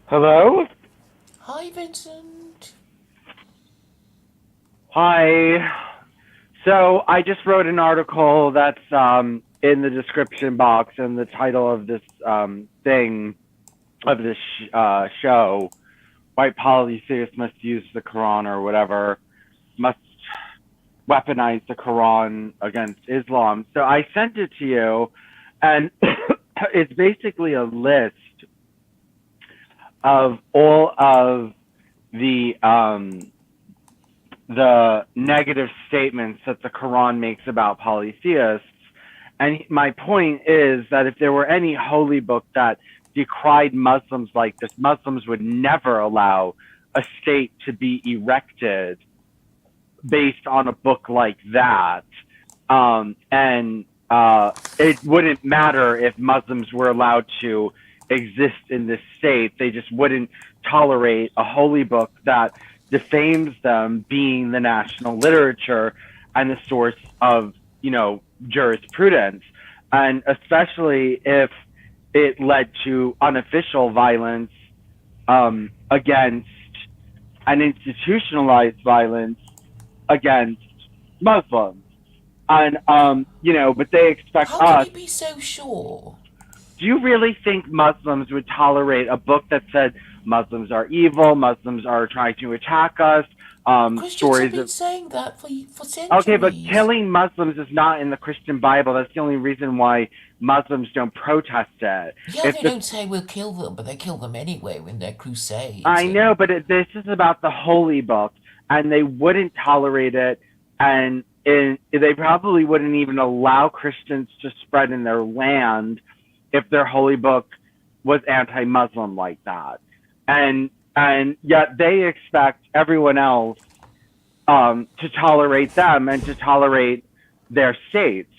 Hello? Hi, Vincent. Hi. So I just wrote an article that's in the description box, and the title of this thing of this show, white polytheists must use the Quran or whatever, must weaponize the Quran against Islam. So I sent it to you, and it's basically a list of all of the negative statements that the Quran makes about polytheists. And my point is that if there were any holy book that decried Muslims like this, Muslims would never allow a state to be erected based on a book like that. And it wouldn't matter if Muslims were allowed to exist in this state. They just wouldn't tolerate a holy book that defames them being the national literature and the source of, jurisprudence. And especially if it led to unofficial violence against and institutionalized violence against Muslims. And, but they expect How can us. you be so sure? Do you really think Muslims would tolerate a book that said Muslims are evil, Muslims are trying to attack us, Christians have stories been of. saying that for Okay, but centuries. killing Muslims is not in the Christian Bible. That's the only reason why Muslims don't protest it. Yeah, If they the don't say we'll kill them, but they kill them anyway in their crusades. I know, And but this is about the holy book, and they wouldn't tolerate it, and they probably wouldn't even allow Christians to spread in their land if their holy book was anti-Muslim like that, and yet they expect everyone else to tolerate them and to tolerate their states,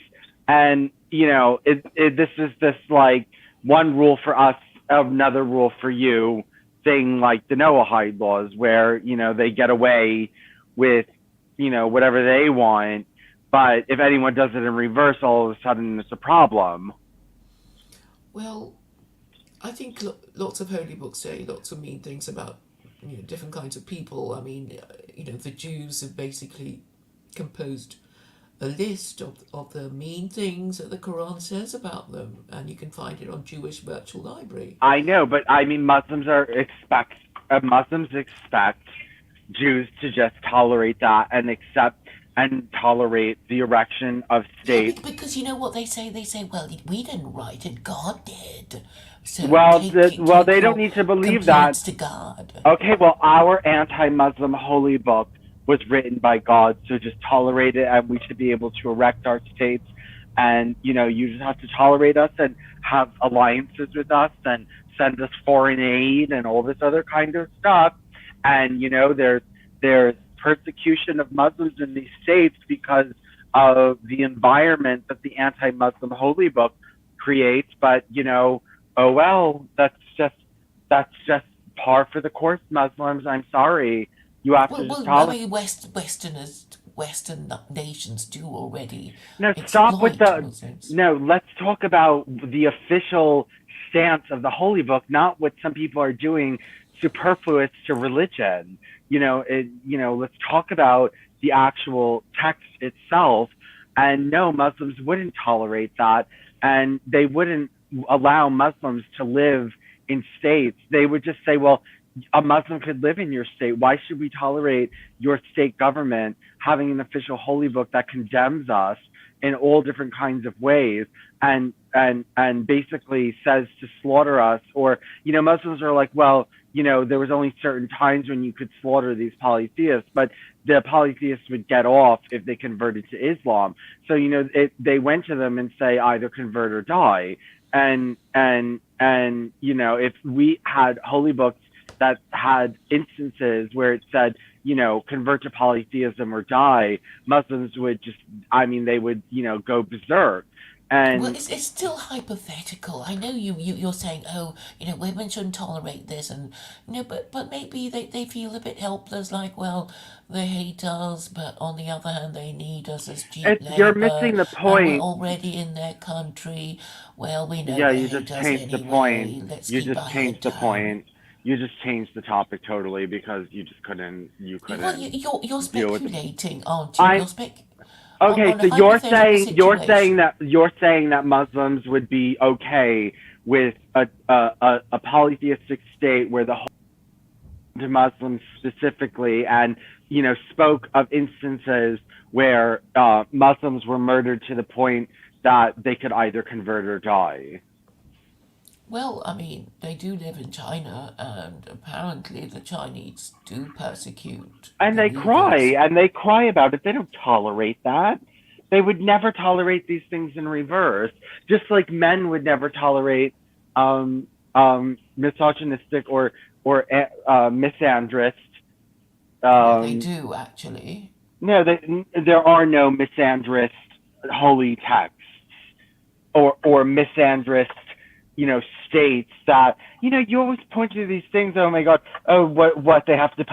and this is this like one rule for us, another rule for you thing, like the Noahide laws, where they get away with whatever they want, but if anyone does it in reverse, all of a sudden it's a problem. well, I think lots of holy books say lots of mean things about different kinds of people. I mean, the Jews have basically composed a list of the mean things that the Quran says about them, and you can find it on Jewish Virtual Library. I know, but I mean, Muslims expect Jews to just tolerate that and accept and tolerate the erection of Yeah, states. because you know what they say? They say, well, we didn't write it, God did. So Well, take they don't your need to believe that. complaints to God. Okay, well, our anti-Muslim holy book was written by God, so just tolerate it, and we should be able to erect our states. And you just have to tolerate us and have alliances with us and send us foreign aid and all this other kind of stuff. And there's persecution of Muslims in these states because of the environment that the anti-Muslim holy book creates. But oh well, that's just par for the course, Muslims. I'm sorry. You have to just I tolerate. mean, Western nations do already No, stop with exploit the. Muslims. No, let's talk about the official stance of the holy book, not what some people are doing superfluous to religion. Let's talk about the actual text itself. And no, Muslims wouldn't tolerate that, and they wouldn't allow Muslims to live in states. They would just say, well, a Muslim could live in your state. Why should we tolerate your state government having an official holy book that condemns us in all different kinds of ways, and basically says to slaughter us? Or Muslims are like, well, there was only certain times when you could slaughter these polytheists, but the polytheists would get off if they converted to Islam. So they went to them and say either convert or die. And if we had holy books that had instances where it said, convert to polytheism or die, Muslims would just, I mean, they would, go berserk. Well, And it's still hypothetical. I know you're saying, oh, women shouldn't tolerate this, and but maybe they feel a bit helpless, like, well, they hate us, but on the other hand, they need us as cheap you're labor, missing the and we're point. already in their country. Well, we know Yeah, they you just hate us changed the point. anyway. Let's You keep just our head changed the down. point. You just changed the topic totally because you Well, couldn't you're deal with the. speculating, aren't you? I okay, On a so hypothetical you're saying situation. that Muslims would be okay with a polytheistic state where the to Muslims specifically, and spoke of instances where Muslims were murdered to the point that they could either convert or die. Well, I mean, they do live in China, and apparently the Chinese do persecute And believers. they cry about it. They don't tolerate that. They would never tolerate these things in reverse, just like men would never tolerate misogynistic or misandrist. No, they Um, do actually. no, there are no misandrist holy texts or misandrist, states that, you always point to these things. Oh my God. Oh, what they have to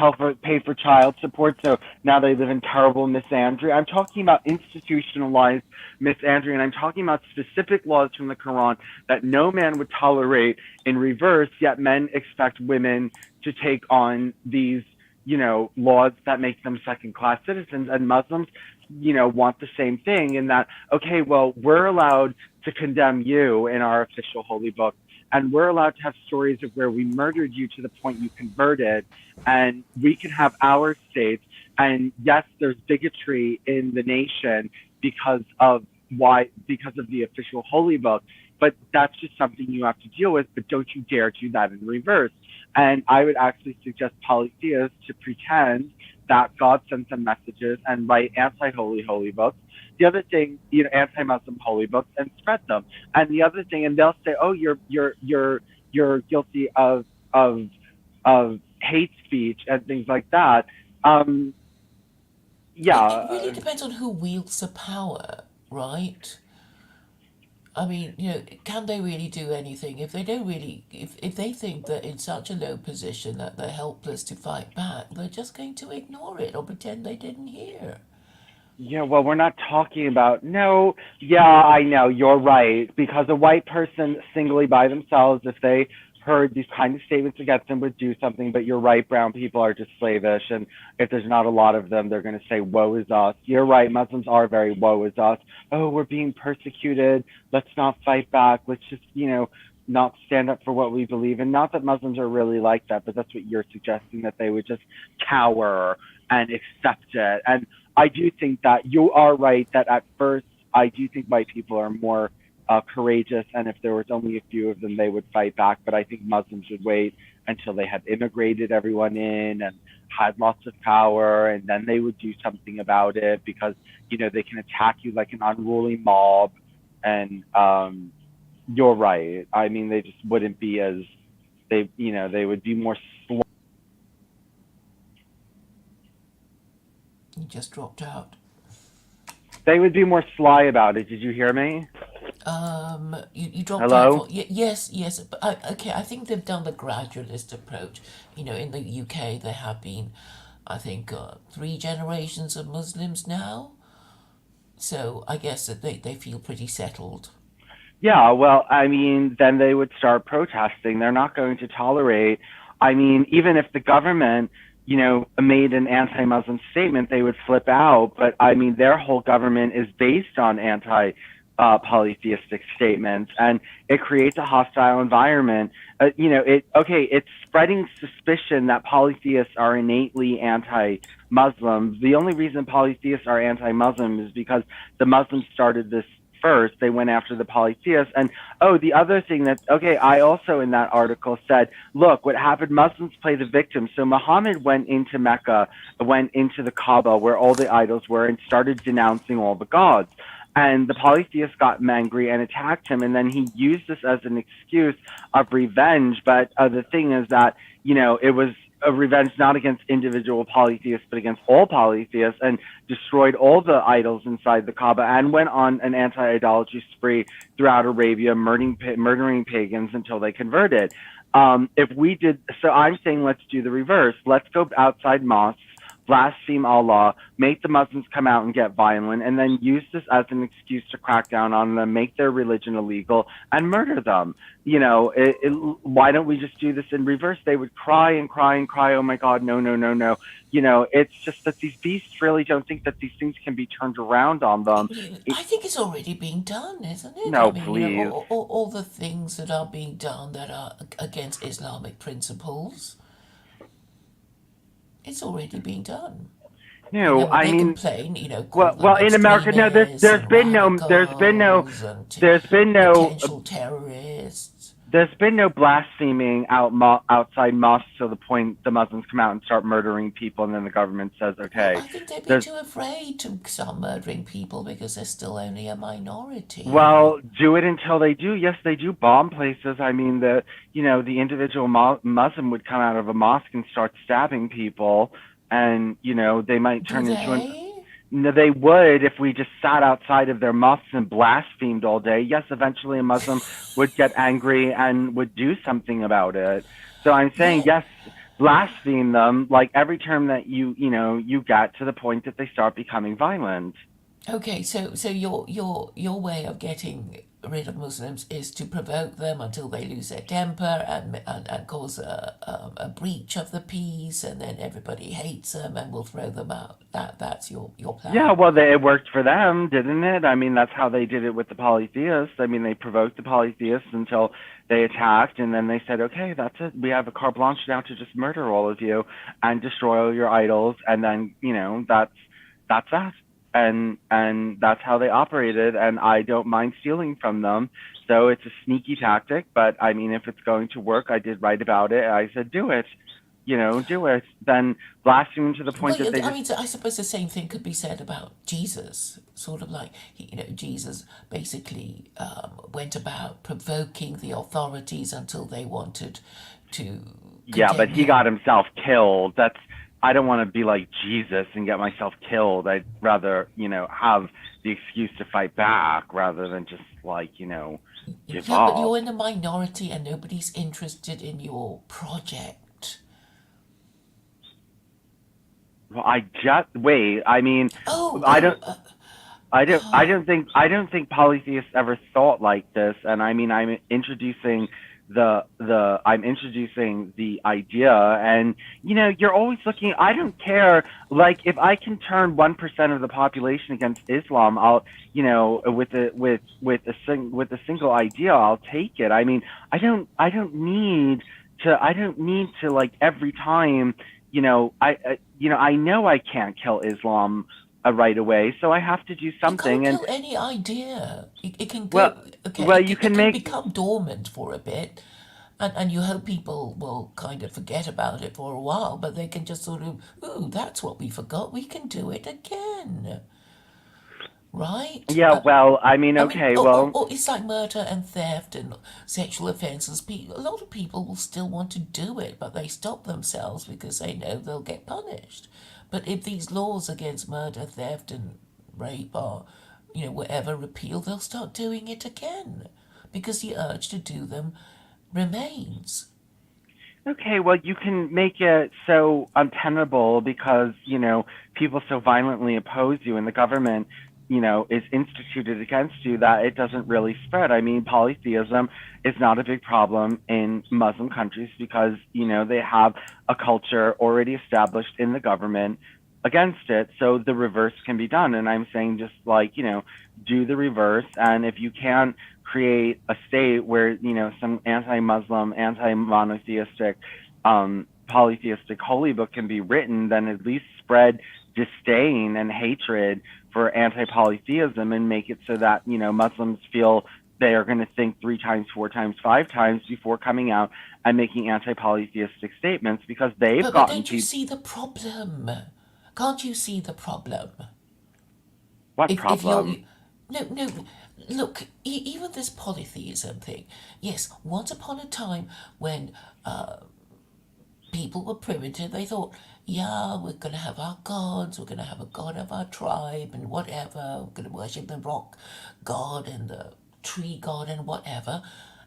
pay for child support. So now they live in terrible misandry. I'm talking about institutionalized misandry, and I'm talking about specific laws from the Quran that no man would tolerate in reverse, yet men expect women to take on these, laws that make them second class citizens, and Muslims, want the same thing in that, okay, well, we're allowed to condemn you in our official holy book. And we're allowed to have stories of where we murdered you to the point you converted, and we can have our states. And yes, there's bigotry in the nation because of the official holy book, but that's just something you have to deal with. But don't you dare do that in reverse. And I would actually suggest polytheists to pretend that God sent them messages and write anti-holy books. The other thing, anti-Muslim holy books, and spread them. And the other thing, and they'll say, "Oh, you're guilty of of hate speech and things like that." Um, It really yeah, depends on who wields the power, right? I mean, can they really do anything if they don't really, if they think that in such a low position that they're helpless to fight back, they're just going to ignore it or pretend they didn't hear. yeah. Well, we're not talking about no. Yeah, I know you're right because a white person singly by themselves, if they heard these kind of statements against them, would do something. But you're right, brown people are just slavish, and if there's not a lot of them, they're going to say, "Woe is us." You're right. Muslims are very woe is us. Oh, we're being persecuted. Let's not fight back. Let's just not stand up for what we believe in. Not that Muslims are really like that, but that's what you're suggesting, that they would just cower and accept it. And I do think that you are right that at first I do think white people are more courageous, and if there was only a few of them, they would fight back. But I think Muslims would wait until they had integrated everyone in and had lots of power, and then they would do something about it because they can attack you like an unruly mob. And you're right. I mean, they just wouldn't be as they would be more. You just dropped out. They would be more sly about it. Did you hear me? You dropped out for Hello? yes, yes. But okay, I think they've done the gradualist approach. In the UK, there have been, I think, three generations of Muslims now. So I guess that they feel pretty settled. Yeah, well, I mean, then they would start protesting. They're not going to tolerate. I mean, even if the government, made an anti-Muslim statement, they would flip out. But I mean, their whole government is based on polytheistic statements, and it creates a hostile environment. It's spreading suspicion that polytheists are innately anti-Muslim. The only reason polytheists are anti-Muslim is because the Muslims started this first. They went after the polytheists. And the other thing I also in that article said, look, what happened, Muslims play the victim. So Muhammad went into Mecca, went into the Kaaba where all the idols were, and started denouncing all the gods. And the polytheists got angry and attacked him, and then he used this as an excuse of revenge. But the thing is that, it was a revenge not against individual polytheists, but against all polytheists, and destroyed all the idols inside the Kaaba, and went on an anti-idolatry spree throughout Arabia, murdering pagans until they converted. If we did, so I'm saying let's do the reverse. Let's go outside mosques, blaspheme Allah, make the Muslims come out and get violent, and then use this as an excuse to crack down on them, make their religion illegal, and murder them. Why don't we just do this in reverse? They would cry and cry and cry, oh my God, no, no, no, no. It's just that these beasts really don't think that these things can be turned around on them. I think it's already being done, isn't it? I No, mean, please. all the things that are being done that are against Islamic principles, it's already being done. No, I They mean, complain, well, call them well, in America, no, extremists and there's been no, potential terrorists. there's been no blaspheming outside mosques to the point the Muslims come out and start murdering people, and then the government says, Well, okay, I think they'd be there's too afraid to start murdering people because they're still only a minority. well, do it until they do. Yes, they do bomb places. I mean, the individual Muslim would come out of a mosque and start stabbing people, and they might Do turn into an. they? No, they would if we just sat outside of their mosques and blasphemed all day. Yes, eventually a Muslim would get angry and would do something about it. So I'm saying Yeah. yes, blaspheme them like every term that you get to the point that they start becoming violent. Okay, so your way of getting rid of Muslims is to provoke them until they lose their temper and cause a breach of the peace, and then everybody hates them and will throw them out. That's your Yeah, plan. well, it worked for them, didn't it? I mean, that's how they did it with the polytheists. I mean, they provoked the polytheists until they attacked, and then they said, okay, that's it. We have a carte blanche now to just murder all of you and destroy all your idols, and then that's that. And that's how they operated, and I don't mind stealing from them. So it's a sneaky tactic, but I mean, if it's going to work, I did write about it. I said, do it, do it. Then blaspheme to the point Well, that they I just mean, I suppose the same thing could be said about Jesus. Sort of like, Jesus basically went about provoking the authorities until they wanted to Yeah, but condemn he got him. himself killed. I don't want to be like Jesus and get myself killed. I'd rather, have the excuse to fight back rather than just like, give Yeah, but up. you're in a minority and nobody's interested in your project. Well, I just wait. I mean, Oh, I don't I don't think polytheists ever thought like this, and I mean I'm introducing the idea, and you're always looking. I don't care, like if I can turn 1% of the population against Islam, I'll with a single idea, I'll take it. I mean, I don't need to like every time. I know I can't kill Islam right away, so I have to do you can't something. And kill any idea. It can well, go, okay, well, you it can can make become dormant for a bit, and you hope people will kind of forget about it for a while, but they can just sort of, ooh, that's what we forgot, we can do it again, right? yeah. Well, I mean, I mean, okay, well, it's like murder and theft and sexual offences. A lot of people will still want to do it, but they stop themselves because they know they'll get punished. But if these laws against murder, theft, and rape are, whatever, repealed, they'll start doing it again because the urge to do them remains. okay, well, you can make it so untenable because, people so violently oppose you and the government, is instituted against you that it doesn't really spread. I mean, polytheism is not a big problem in Muslim countries because, they have a culture already established in the government against it. So the reverse can be done. And I'm saying just like, do the reverse. And if you can't create a state where, some anti-Muslim, anti-monotheistic, polytheistic holy book can be written, then at least spread disdain and hatred for anti-polytheism and make it so that, Muslims feel they are going to think 3 times, 4 times, 5 times before coming out and making anti-polytheistic statements because they've But gotten don't you people. see the problem? Can't you see the problem? What If you're problem? no, look, even this polytheism thing. Yes, once upon a time when people were primitive, they thought, yeah, we're going to have our gods, we're going to have a god of our tribe and whatever, we're going to worship the rock god and the tree god and whatever.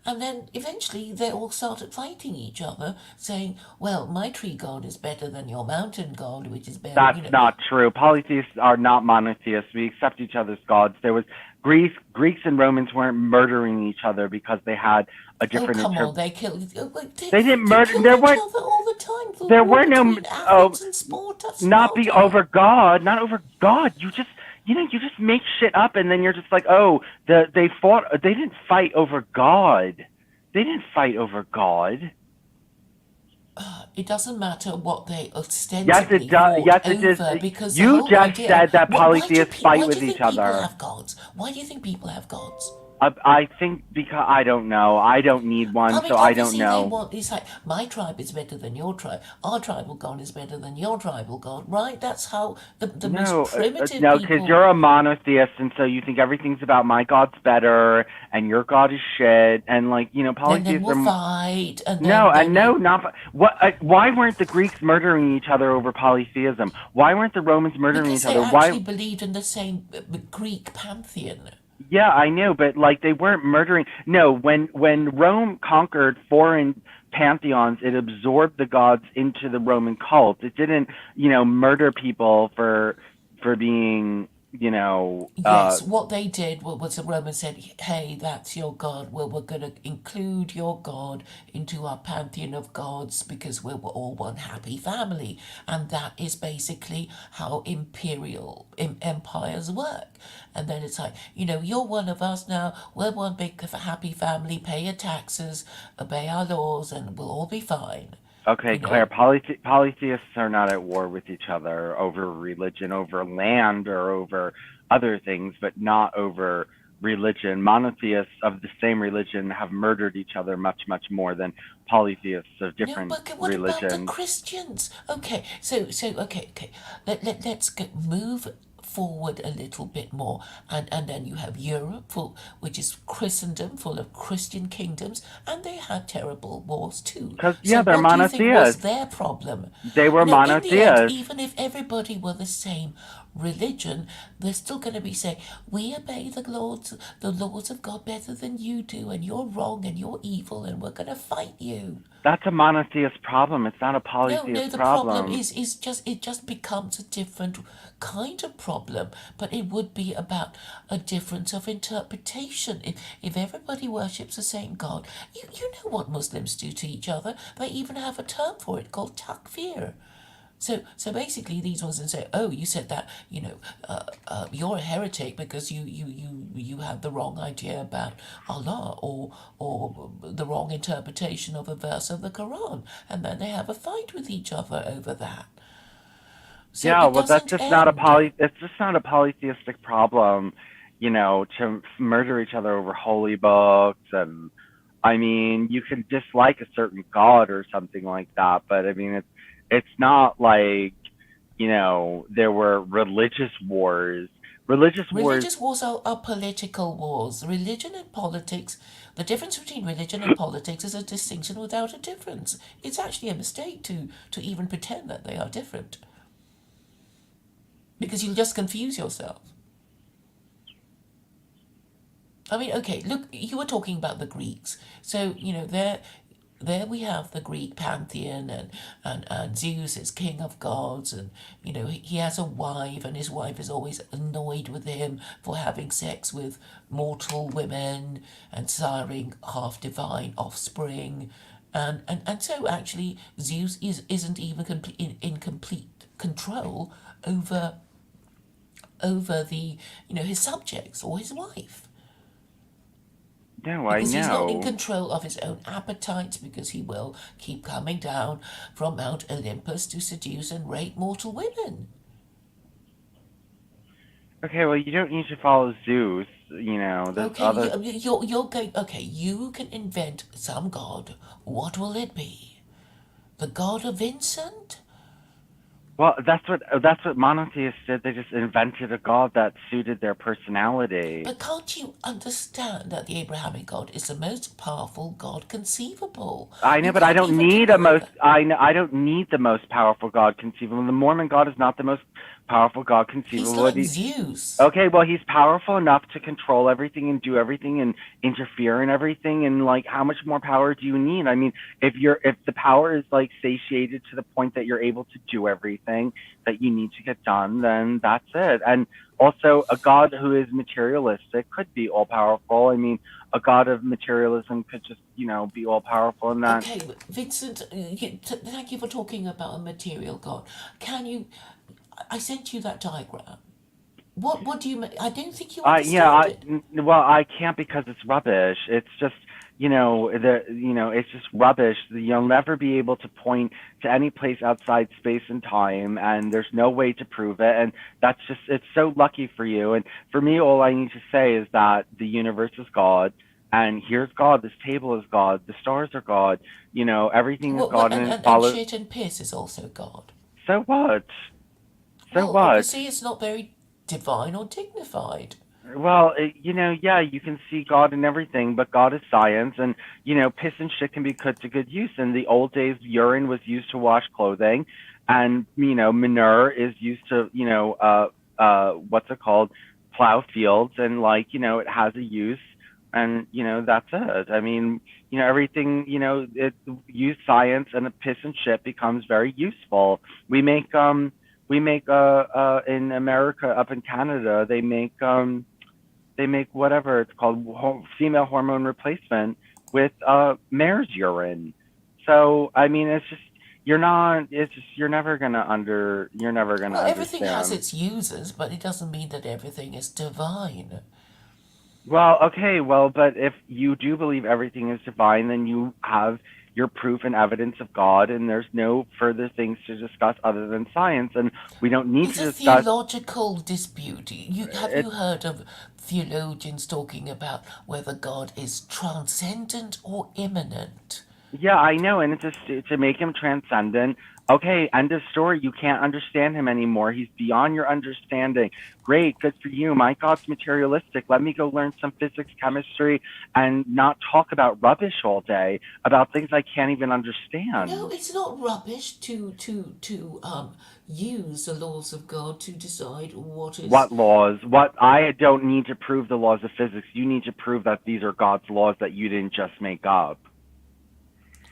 And then eventually they all started fighting each other, saying, well, my tree god is better than your mountain god, which is better, That's not true. Polytheists are not monotheists. We accept each other's gods. There was Greeks and Romans weren't murdering each other because they had a Oh, different come on, they killed. They didn't They murder. killed each other all the time. The There war were no. between Oh, Athens and Sparta. not be over God. Not over God. You just make shit up, and then you're just like, oh, they fought. They didn't fight over God. They didn't fight over God. It doesn't matter what they Yes, ostensibly it does. fought Yes, it is. over, because the You whole just idea. said that Why polytheists fight why do with you each think people other. have gods? Why do you think people have gods? I think because I don't know. I don't need one, I mean, so I don't obviously they know. want. It's like my tribe is better than your tribe. Our tribal god is better than your tribal god, right? That's how the most primitive No, because people. you're a monotheist, and so you think everything's about my God's better, and your God is shit, and like Then polytheists we'll are. fight, and No, then not what. Why weren't the Greeks murdering each other over polytheism? Why weren't the Romans murdering because each they other? Why? actually believed in the same Greek pantheon. Yeah, I know, but like they weren't murdering. No, when Rome conquered foreign pantheons, it absorbed the gods into the Roman cult. It didn't, murder people for being, Yes, what they did was the Romans said, hey, that's your god. Well, we're going to include your god into our pantheon of gods because we're all one happy family. And that is basically how imperial empires work. And then it's like, you're one of us now. We're one big happy family. Pay your taxes, obey our laws, and we'll all be fine. Okay, You Claire, know, polytheists are not at war with each other over religion, over land, or over other things, but not over religion. Monotheists of the same religion have murdered each other much, much more than polytheists of no, different but what about the religions. Christians? Okay, okay. Let's move forward a little bit more, and then you have Europe, which is Christendom, full of Christian kingdoms, and they had terrible wars too. Because, yeah, So they're what do you think was monotheists. their problem? They were In the end, monotheists. even if everybody were the same religion, they're still going to be saying, we obey the laws of God better than you do, and you're wrong and you're evil, and we're going to fight you. That's a monotheist problem. It's not a No, polytheist the problem problem. is just it just becomes a different kind of problem, but it would be about a difference of interpretation. If everybody worships the same God, you know what Muslims do to each other. They even have a term for it called takfir. So basically, these Muslims say, "Oh, you said that, you're a heretic because you have the wrong idea about Allah or the wrong interpretation of a verse of the Quran," and then they have a fight with each other over that. So Yeah, it well, that's doesn't just not a end. It's just not a polytheistic problem, to murder each other over holy books, and I mean, you can dislike a certain god or something like that, but I mean, it's not like, there were religious wars. Religious wars. Religious wars are political wars. Religion and politics, the difference between religion and politics is a distinction without a difference. It's actually a mistake to even pretend that they are different because you'll just confuse yourself. I mean, okay, look, you were talking about the Greeks. So, there we have the Greek pantheon, and Zeus is king of gods, and, he has a wife, and his wife is always annoyed with him for having sex with mortal women and siring half divine offspring. And so actually, Zeus isn't even in complete control over his subjects or his wife, No, I because he's not in know. control of his own appetites, because he will keep coming down from Mount Olympus to seduce and rape mortal women. Okay, well, you don't need to follow Zeus. There's Okay, other. you're going. Okay, you can invent some god. What will it be? The god of Vincent? Well, that's what monotheists did. They just invented a god that suited their personality. But can't you understand that the Abrahamic God is the most powerful God conceivable? I know, You but I can't don't even need a deny most. that. I know, I don't need the most powerful God conceivable. The Mormon God is not the most powerful God He's conceivable. like Zeus. Okay, well, he's powerful enough to control everything and do everything and interfere in everything. And like, how much more power do you need? I mean, if the power is like satiated to the point that you're able to do everything that you need to get done, then that's it. And also, a God who is materialistic could be all powerful. I mean, a God of materialism could just, be all powerful in that. Okay, Vincent, thank you for talking about a material God. Can you? I sent you that diagram. What do you? I don't think you Yeah, understand it. well, I can't because it's rubbish. It's just, it's just rubbish. You'll never be able to point to any place outside space and time, and there's no way to prove it. And it's so lucky for you. And for me, all I need to say is that the universe is God, and here's God. This table is God. The stars are God. Everything is What God, and, and it and follows. shit and piss is also God. So what? So Well, what? obviously it's not very divine or dignified. Well, yeah, you can see God in everything, but God is science, and piss and shit can be put to good use. In the old days, urine was used to wash clothing, and manure is used to, what's it called, plow fields, and it has a use, and that's it. I mean, everything, it use science, and a piss and shit becomes very useful. We make in America, up in Canada, they make whatever it's called, female hormone replacement with mare's urine. So I mean, it's just you're not. It's just You're never gonna Well, everything has understand. its uses, but it doesn't mean that everything is divine. Well, okay, well, but if you do believe everything is divine, then you have your proof and evidence of God, and there's no further things to discuss other than science, and we don't need It's a to discuss theological dispute. Have it. you heard of theologians talking about whether God is transcendent or immanent? Yeah, I know, and it's just to make him transcendent. Okay, end of story. You can't understand him anymore. He's beyond your understanding. Great, good for you. My God's materialistic. Let me go learn some physics, chemistry, and not talk about rubbish all day about things I can't even No, understand. it's not rubbish to use the laws of God to decide what is. What laws? What I don't need to prove the laws of physics. You need to prove that these are God's laws that you didn't just make up.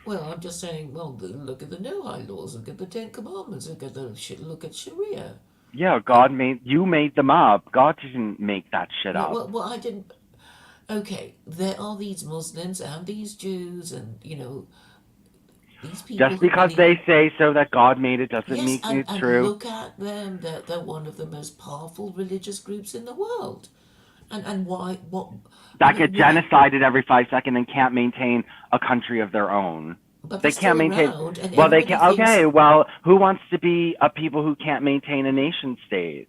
Well, I'm just saying. Well, look at the Noahide laws. Look at the Ten Commandments. Look at Sharia. Yeah, Uh, you made them up. God didn't make that shit yeah, up. well, I didn't. Okay, there are these Muslims and these Jews, and these people Just who because they believe. say so that God made it doesn't Yes, mean and it's true. look at them. They're one of the most powerful religious groups in the world. And why? What? I That mean, get why? genocided every 5 seconds and can't maintain a country of their own. But they're They can't still maintain. around, and Well, they everybody can. thinks. Okay, well, who wants to be a people who can't maintain a nation state?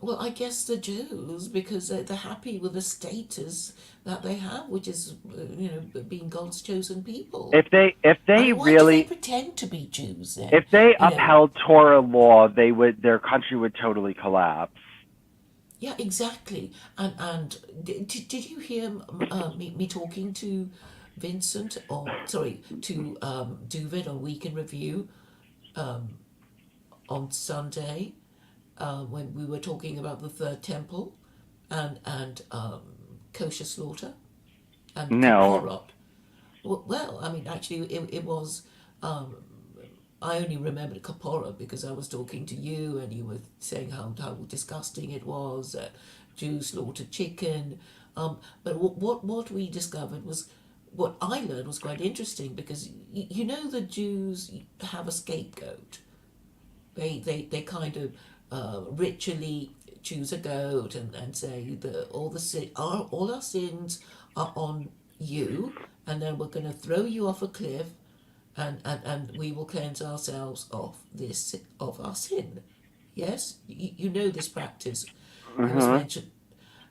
Well, I guess the Jews, because they're happy with the status that they have, which is, being God's chosen people. If I they mean, why do they really pretend to be Jews then? if they You know, upheld Torah law, their country would totally collapse. yeah, exactly. And did you hear me talking to Vincent, or sorry, to Duvid on Week in Review on Sunday, when we were talking about the Third Temple and kosher slaughter and No, kaporot? Well, I mean, actually, it was. I only remembered Kapora because I was talking to you and you were saying how disgusting it was that Jews slaughtered chicken. But what we discovered was, what I learned was quite interesting, because the Jews have a scapegoat. They kind of ritually choose a goat and say that all our sins are on you, and then we're going to throw you off a cliff, and we will cleanse ourselves of our sin. Yes, you know this practice. It was uh-huh. mentioned.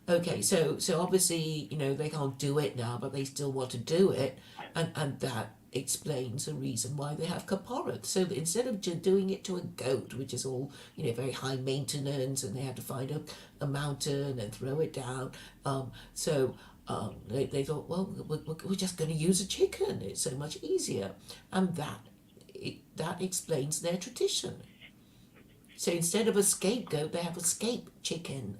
Okay, so obviously they can't do it now, but they still want to do it, and that explains the reason why they have kaporet. So that instead of doing it to a goat, which is all very high maintenance, and they had to find a mountain and throw it down, they thought, well, we're just going to use a chicken. It's so much easier, and that explains their tradition. So instead of a scapegoat, they have a scape chicken.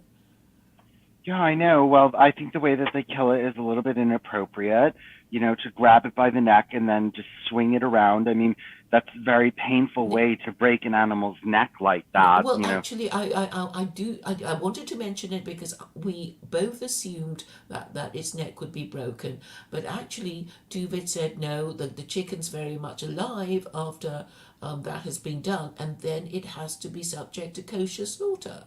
Yeah, I know. Well, I think the way that they kill it is a little bit inappropriate, to grab it by the neck and then just swing it around. I mean, that's a very painful way to break an animal's neck like that, Well, actually, I wanted to mention it because we both assumed that its neck would be broken, but actually, Duvid said no, that the chicken's very much alive after that has been done, and then it has to be subject to kosher slaughter.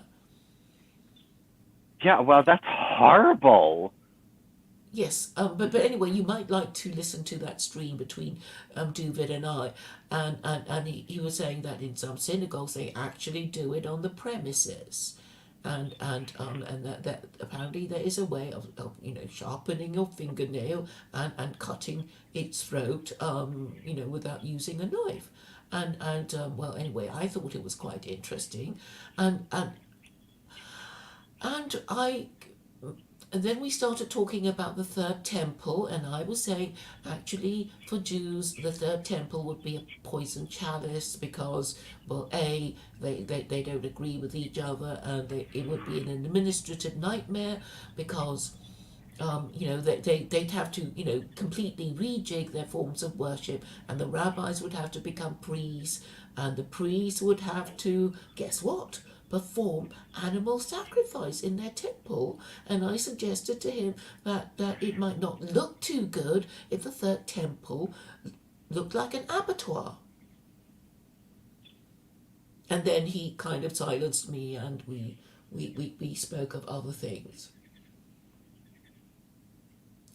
Yeah, well, that's horrible. Yes, but anyway, you might like to listen to that stream between Duvid and I, and he was saying that in some synagogues they actually do it on the premises, and that apparently there is a way of sharpening your fingernail and cutting its throat without using a knife, and well, anyway, I thought it was quite interesting, and and and I and then we started talking about the third temple, and I was saying actually for Jews the third temple would be a poison chalice because, well, they don't agree with each other, and it would be an administrative nightmare because they'd have to, completely rejig their forms of worship, and the rabbis would have to become priests, and the priests would have to, guess what? Perform animal sacrifice in their temple. And I suggested to him that it might not look too good if the third temple looked like an abattoir. And then he kind of silenced me, and we spoke of other things.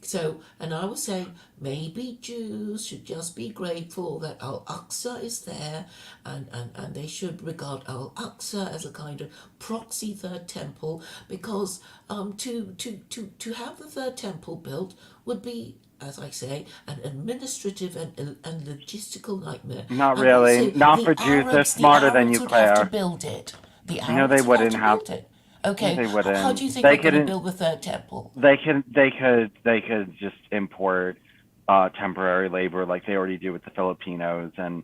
So, and I was saying maybe Jews should just be grateful that Al Aqsa is there, and they should regard Al Aqsa as a kind of proxy third temple, because to have the third temple built would be, as I say, an administrative and logistical nightmare. Not And really. also, Not for Jews. They're The smarter than Arabs you, would have to Claire. build it. The No, they Arabs would have wouldn't to have. build it. No, Okay, they how do wouldn't. you think They they're going to couldn't. build the third temple? They could just import temporary labor like they already do with the Filipinos, and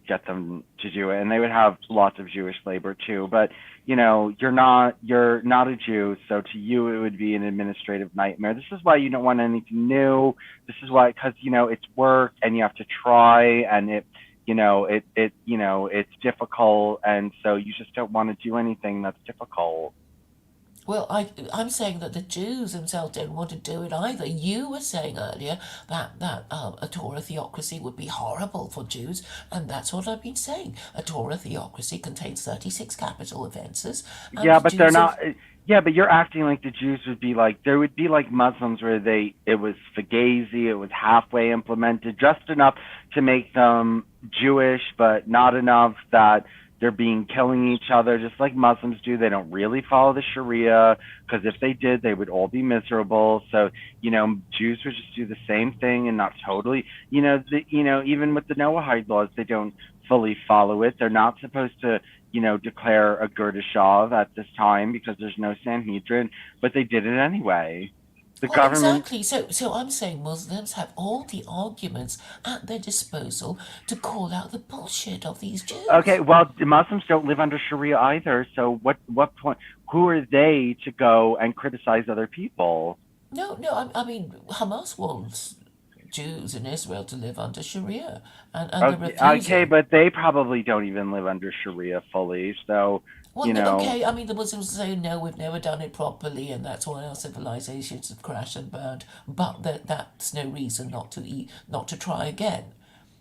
get them to do it, and they would have lots of Jewish labor too. But you're not a Jew, so to you it would be an administrative nightmare. This is why you don't want anything new. This is why, because it's work and you have to try, and it's difficult, and so you just don't want to do anything that's difficult. Well, I'm saying that the Jews themselves don't want to do it either. You were saying earlier that a Torah theocracy would be horrible for Jews, and that's what I've been saying. A Torah theocracy contains 36 capital offenses, and Yeah, the but they're Jews have. not. Yeah, but you're acting like the Jews would be like, there would be like Muslims where it was fugazi, it was halfway implemented, just enough to make them Jewish, but not enough that they're being killing each other, just like Muslims do. They don't really follow the Sharia, because if they did, they would all be miserable. So, Jews would just do the same thing and not totally, even with the Noahide laws, they don't fully follow it. They're not supposed to declare a Gurdashav at this time because there's no Sanhedrin, but they did it anyway. The Well, government. exactly. So I'm saying Muslims have all the arguments at their disposal to call out the bullshit of these Okay, Jews. well, the Muslims don't live under Sharia either. So what point? Who are they to go and criticize other people? No, no, I mean Hamas wants Jews in Israel to live under Sharia, and they're Okay, refusing. but they probably don't even live under Sharia fully. So, Well, you no, know, okay. I mean, the Muslims say no, we've never done it properly, and that's why our civilizations have crashed and burned. But that's no reason not to try again.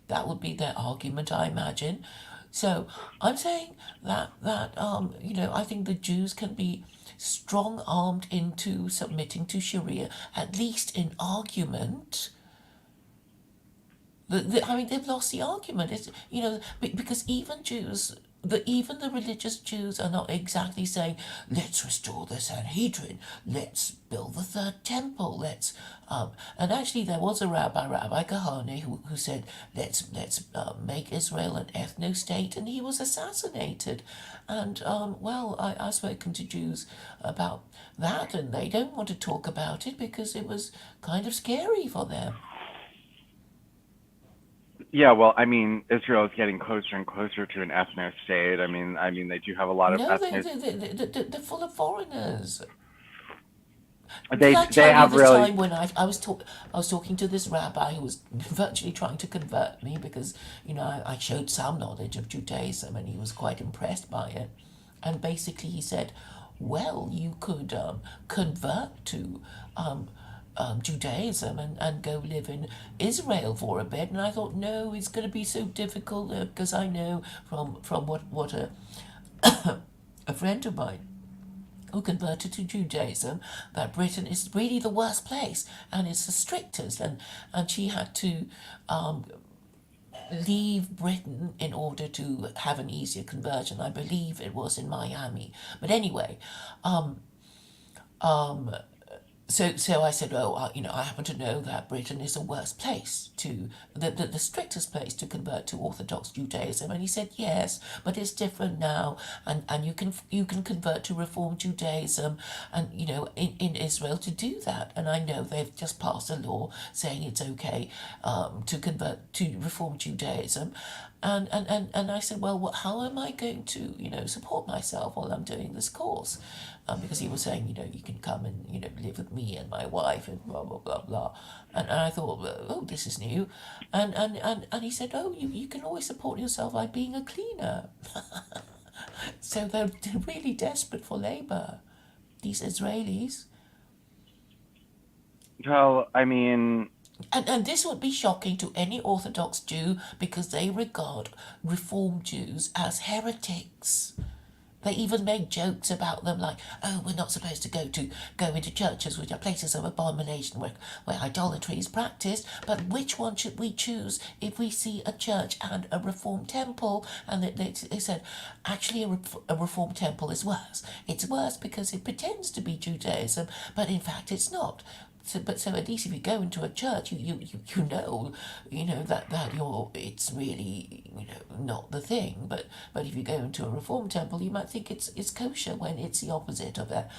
That would be their argument, I imagine. So I'm saying that I think the Jews can be strong armed into submitting to Sharia, at least in argument. I mean, they've lost the argument. It's, because even the religious Jews are not exactly saying, let's restore the Sanhedrin, let's build the third temple, and actually there was a Rabbi Kahane, who said, let's make Israel an ethno state, and he was assassinated. And well, I've spoken to Jews about that, and they don't want to talk about it because it was kind of scary for them. Yeah, well, I mean, Israel is getting closer and closer to an ethno state. I mean, they do have a lot of No, ethnic. they're full of foreigners. Did They I they tell you have this really. time when I was talking to this rabbi who was virtually trying to convert me because I showed some knowledge of Judaism and he was quite impressed by it, and basically he said, "Well, you could convert to um, Judaism and go live in Israel for a bit." And I thought, no, it's going to be so difficult because I know from what a friend of mine who converted to Judaism, that Britain is really the worst place and it's the strictest. And she had to um, leave Britain in order to have an easier conversion. I believe it was in Miami. But anyway, so I said, oh, I happen to know that Britain is the worst place the strictest place to convert to Orthodox Judaism, and he said yes, but it's different now, and you can convert to Reform Judaism, and in Israel to do that, and I know they've just passed a law saying it's okay to convert to Reform Judaism, and I said, well, how am I going to, support myself while I'm doing this course? Because he was saying, you can come and, live with me and my wife and blah, blah, blah, blah. And I thought, oh, this is new. And he said, oh, you can always support yourself by being a cleaner. So they're really desperate for labor, these Israelis. Well, I mean, And this would be shocking to any Orthodox Jew because they regard Reform Jews as heretics. They even make jokes about them like, oh, we're not supposed to go into churches which are places of abomination where idolatry is practiced, but which one should we choose if we see a church and a Reformed temple? And they said, actually a Reformed temple is worse. It's worse because it pretends to be Judaism, but in fact it's not. So at least if you go into a church, you know that it's really not the thing. But if you go into a Reform temple, you might think it's kosher when it's the opposite of that,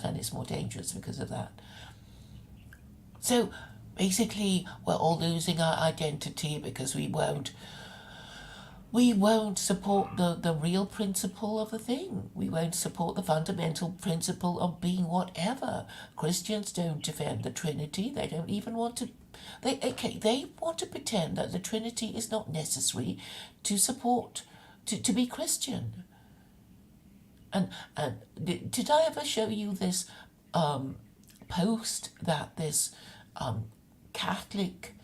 and it's more dangerous because of that. So basically, we're all losing our identity because we won't support the real principle of the thing. We won't support the fundamental principle of being whatever. Christians don't defend the Trinity. They don't even want to. They want to pretend that the Trinity is not necessary to support to be Christian. And did I ever show you this post that this Catholic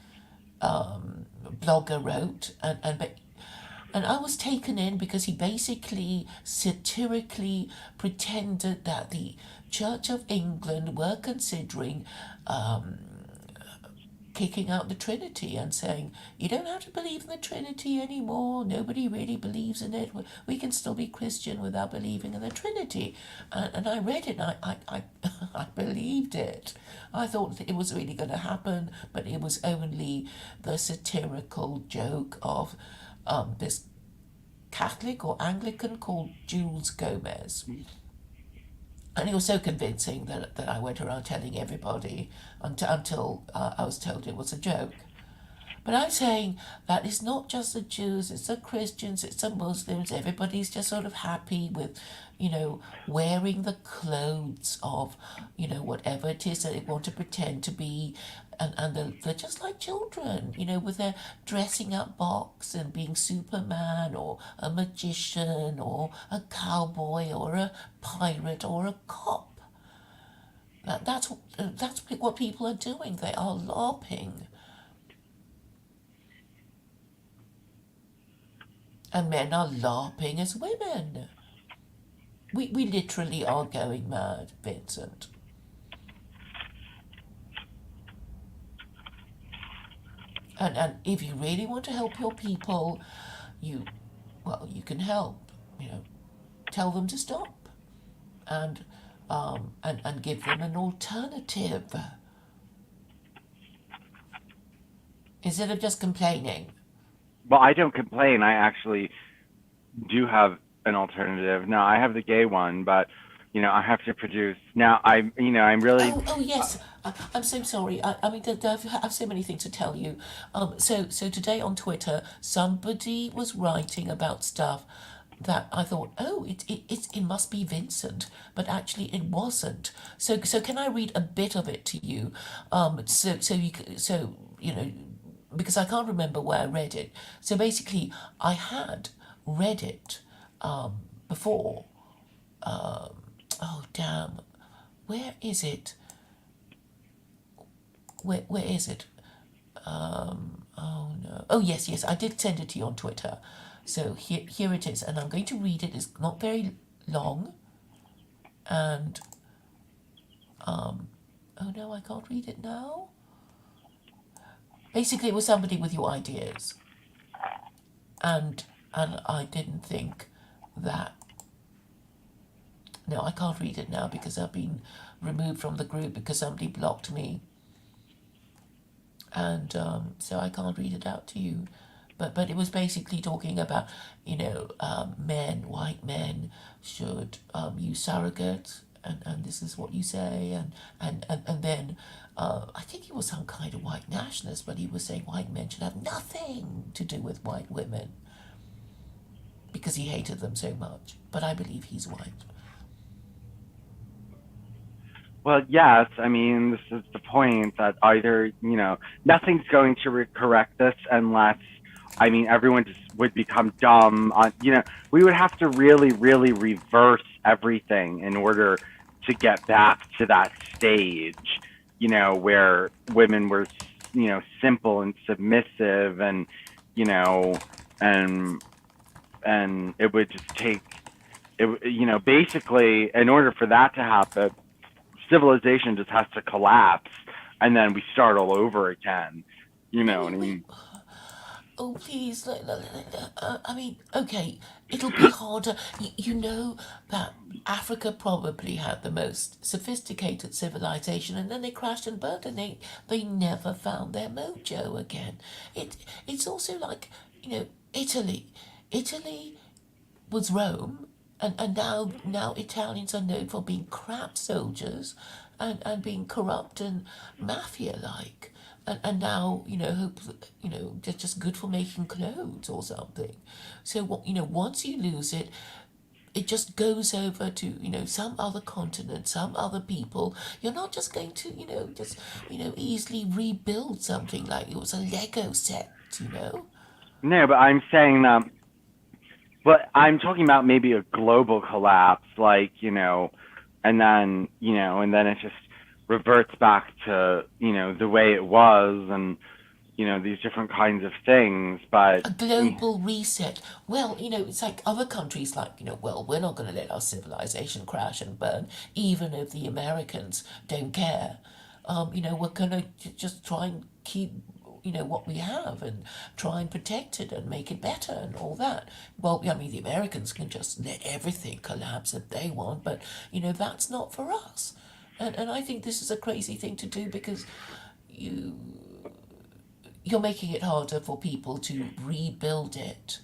blogger wrote, and I was taken in because he basically satirically pretended that the Church of England were considering kicking out the Trinity and saying, you don't have to believe in the Trinity anymore. Nobody really believes in it. We can still be Christian without believing in the Trinity. And I read it and I believed it. I thought it was really going to happen, but it was only the satirical joke of this Catholic or Anglican called Jules Gomez. And it was so convincing that I went around telling everybody until I was told it was a joke. But I'm saying that it's not just the Jews, it's the Christians, it's the Muslims. Everybody's just sort of happy with, wearing the clothes of, whatever it is that they want to pretend to be. And they're just like children, with their dressing up box and being Superman or a magician or a cowboy or a pirate or a cop. That's what people are doing. They are LARPing. And men are LARPing as women. We literally are going mad, Vincent. And if you really want to help your people, you can help. Tell them to stop, and and give them an alternative instead of just complaining. well, I don't complain. I actually do have an alternative. Now, I have the gay one, but I have to produce. Now, I'm really, Oh yes. I'm so sorry. I mean, I have so many things to tell you. So today on Twitter, somebody was writing about stuff that I thought, oh, it must be Vincent, but actually it wasn't. So can I read a bit of it to you? So you know, because I can't remember where I read it. So basically, I had read it before. Oh damn, where is it? Where is it? Oh no. Oh yes, I did send it to you on Twitter. So here it is, and I'm going to read it. It's not very long, and oh no, I can't read it now. Basically, it was somebody with your ideas, and I didn't think that. No, I can't read it now because I've been removed from the group because somebody blocked me, and so I can't read it out to you. But it was basically talking about white men should use surrogates, and this is what you say, and then I think he was some kind of white nationalist, but he was saying white men should have nothing to do with white women because he hated them so much. But I believe he's white. well, yes, I mean, this is the point that either, nothing's going to correct this unless, I mean, everyone just would become dumb we would have to really, really reverse everything in order to get back to that stage, where women were, simple and submissive and, you know, and, and it would just take, basically in order for that to happen, civilization just has to collapse and then we start all over again. You know what I Wait. mean? Oh, please. I mean, okay, it'll be harder. You know that Africa probably had the most sophisticated civilization, and then they crashed and burned, and they never found their mojo again. It's also like Italy. Italy was Rome, and now Italians are known for being crap soldiers, and being corrupt and mafia like. And now hope they're just good for making clothes or something. So what once you lose it, it just goes over to some other continent, some other people. You're not just going to just easily rebuild something like it was a Lego set. No, but I'm saying but I'm talking about maybe a global collapse, like, and then it just reverts back to, the way it was and, these different kinds of things. But A global reset. Well, it's like other countries, like, well, we're not going to let our civilization crash and burn, even if the Americans don't care. We're going to just try and keep, what we have and try and protect it and make it better and all that. Well, I mean, the Americans can just let everything collapse if they want, but, that's not for us. And I think this is a crazy thing to do because you you're making it harder for people to rebuild it.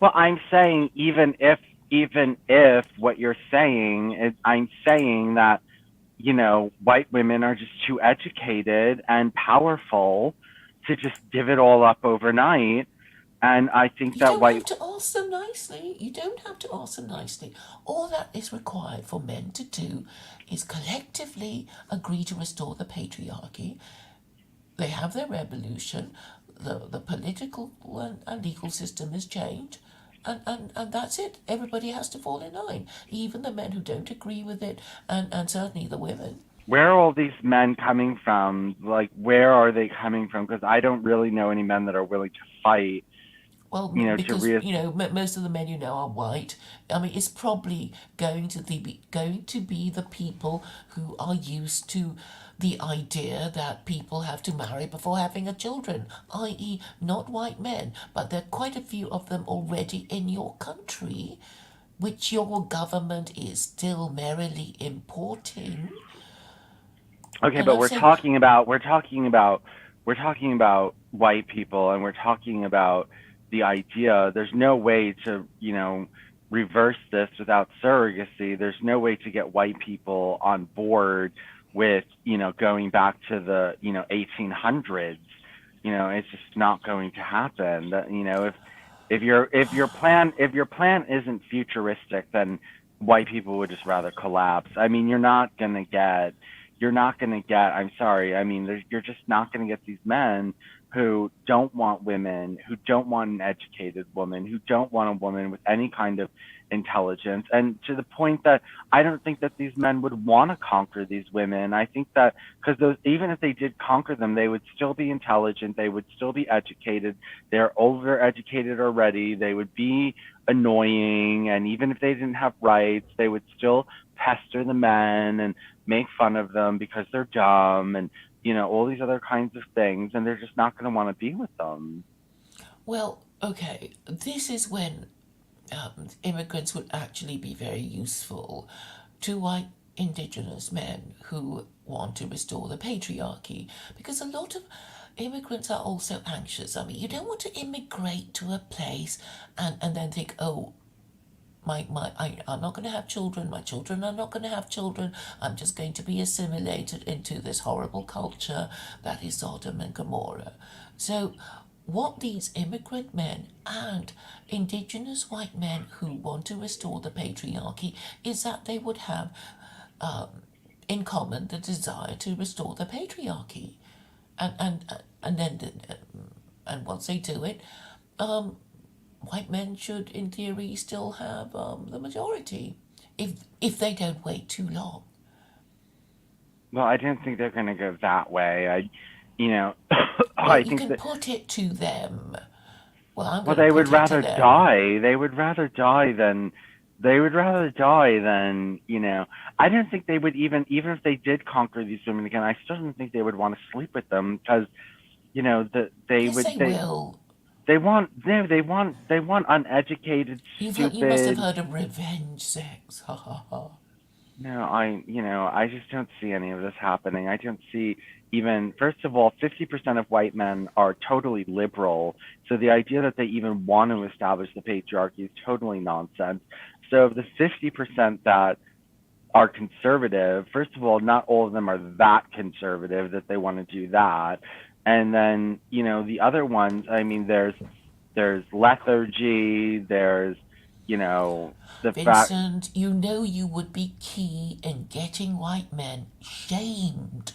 well, I'm saying even if what you're saying is, I'm saying that, white women are just too educated and powerful to just give it all up overnight. And I think You that don't white have to ask them nicely. You don't have to ask them nicely. All that is required for men to do is collectively agree to restore the patriarchy. They have their revolution. The political and legal system has changed. And that's it. Everybody has to fall in line. Even the men who don't agree with it, and certainly the women. where are all these men coming from? Like, where are they coming from? Because I don't really know any men that are willing to fight, Well, to because re. most of the men are white. I mean, it's probably going to be the people who are used to the idea that people have to marry before having a children, i.e., not white men, but there are quite a few of them already in your country, which your government is still merrily importing. Okay, And but I'm we're saying, talking about we're talking about white people, and we're talking about the idea. There's no way to, reverse this without surrogacy, there's no way to get white people on board with, going back to the, 1800s. It's just not going to happen. If your plan isn't futuristic, then white people would just rather collapse. I mean, you're not gonna get. I'm sorry. I mean, you're just not gonna get these men who don't want women, who don't want an educated woman, who don't want a woman with any kind of intelligence, and to the point that I don't think that these men would want to conquer these women. I think that because those, even if they did conquer them, they would still be intelligent, they would still be educated. They're overeducated already. They would be annoying, and even if they didn't have rights, they would still pester the men and make fun of them because they're dumb, and all these other kinds of things, and they're just not going to want to be with them. Well, okay, this is when immigrants would actually be very useful to white indigenous men who want to restore the patriarchy, because a lot of immigrants are also anxious. I mean, you don't want to immigrate to a place and then think, oh, I'm not going to have children, my children are not going to have children, I'm just going to be assimilated into this horrible culture that is Sodom and Gomorrah. So, what these immigrant men and indigenous white men who want to restore the patriarchy is that they would have in common the desire to restore the patriarchy. And then, and once they do it, white men should, in theory, still have the majority, if they don't wait too long. Well, I don't think they're going to go that way. you know, Well, I you think can that, put it to them. Well, I'm well, going to they would put it to rather them. die. They would rather die than, I don't think they would even if they did conquer these women again, I still don't think they would want to sleep with them because, they Yes, would, they will. they want, no, they want uneducated, You must have stupid. heard of revenge sex. Ha ha ha. No, I just don't see any of this happening. I don't see even, first of all, 50% of white men are totally liberal. So the idea that they even want to establish the patriarchy is totally nonsense. So of the 50% that are conservative, first of all, not all of them are that conservative that they want to do that. And then, the other ones, I mean, there's lethargy, there's, the fact. Vincent, you know you would be key in getting white men shamed.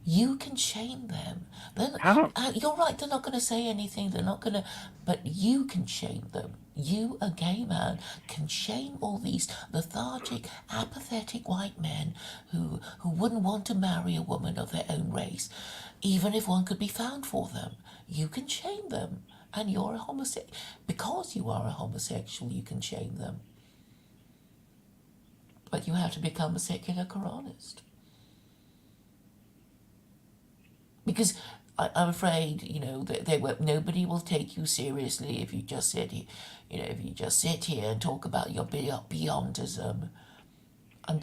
You can shame them. Then How you're right. They're not going to say anything. They're not going to, but you can shame them. You, a gay man, can shame all these lethargic, apathetic white men who wouldn't want to marry a woman of their own race, even if one could be found for them. You can shame them, and you're a homosexual. Because you are a homosexual, you can shame them. But you have to become a secular Koranist. Because I'm afraid nobody will take you seriously if you just sit here, if you just sit here and talk about your beyondism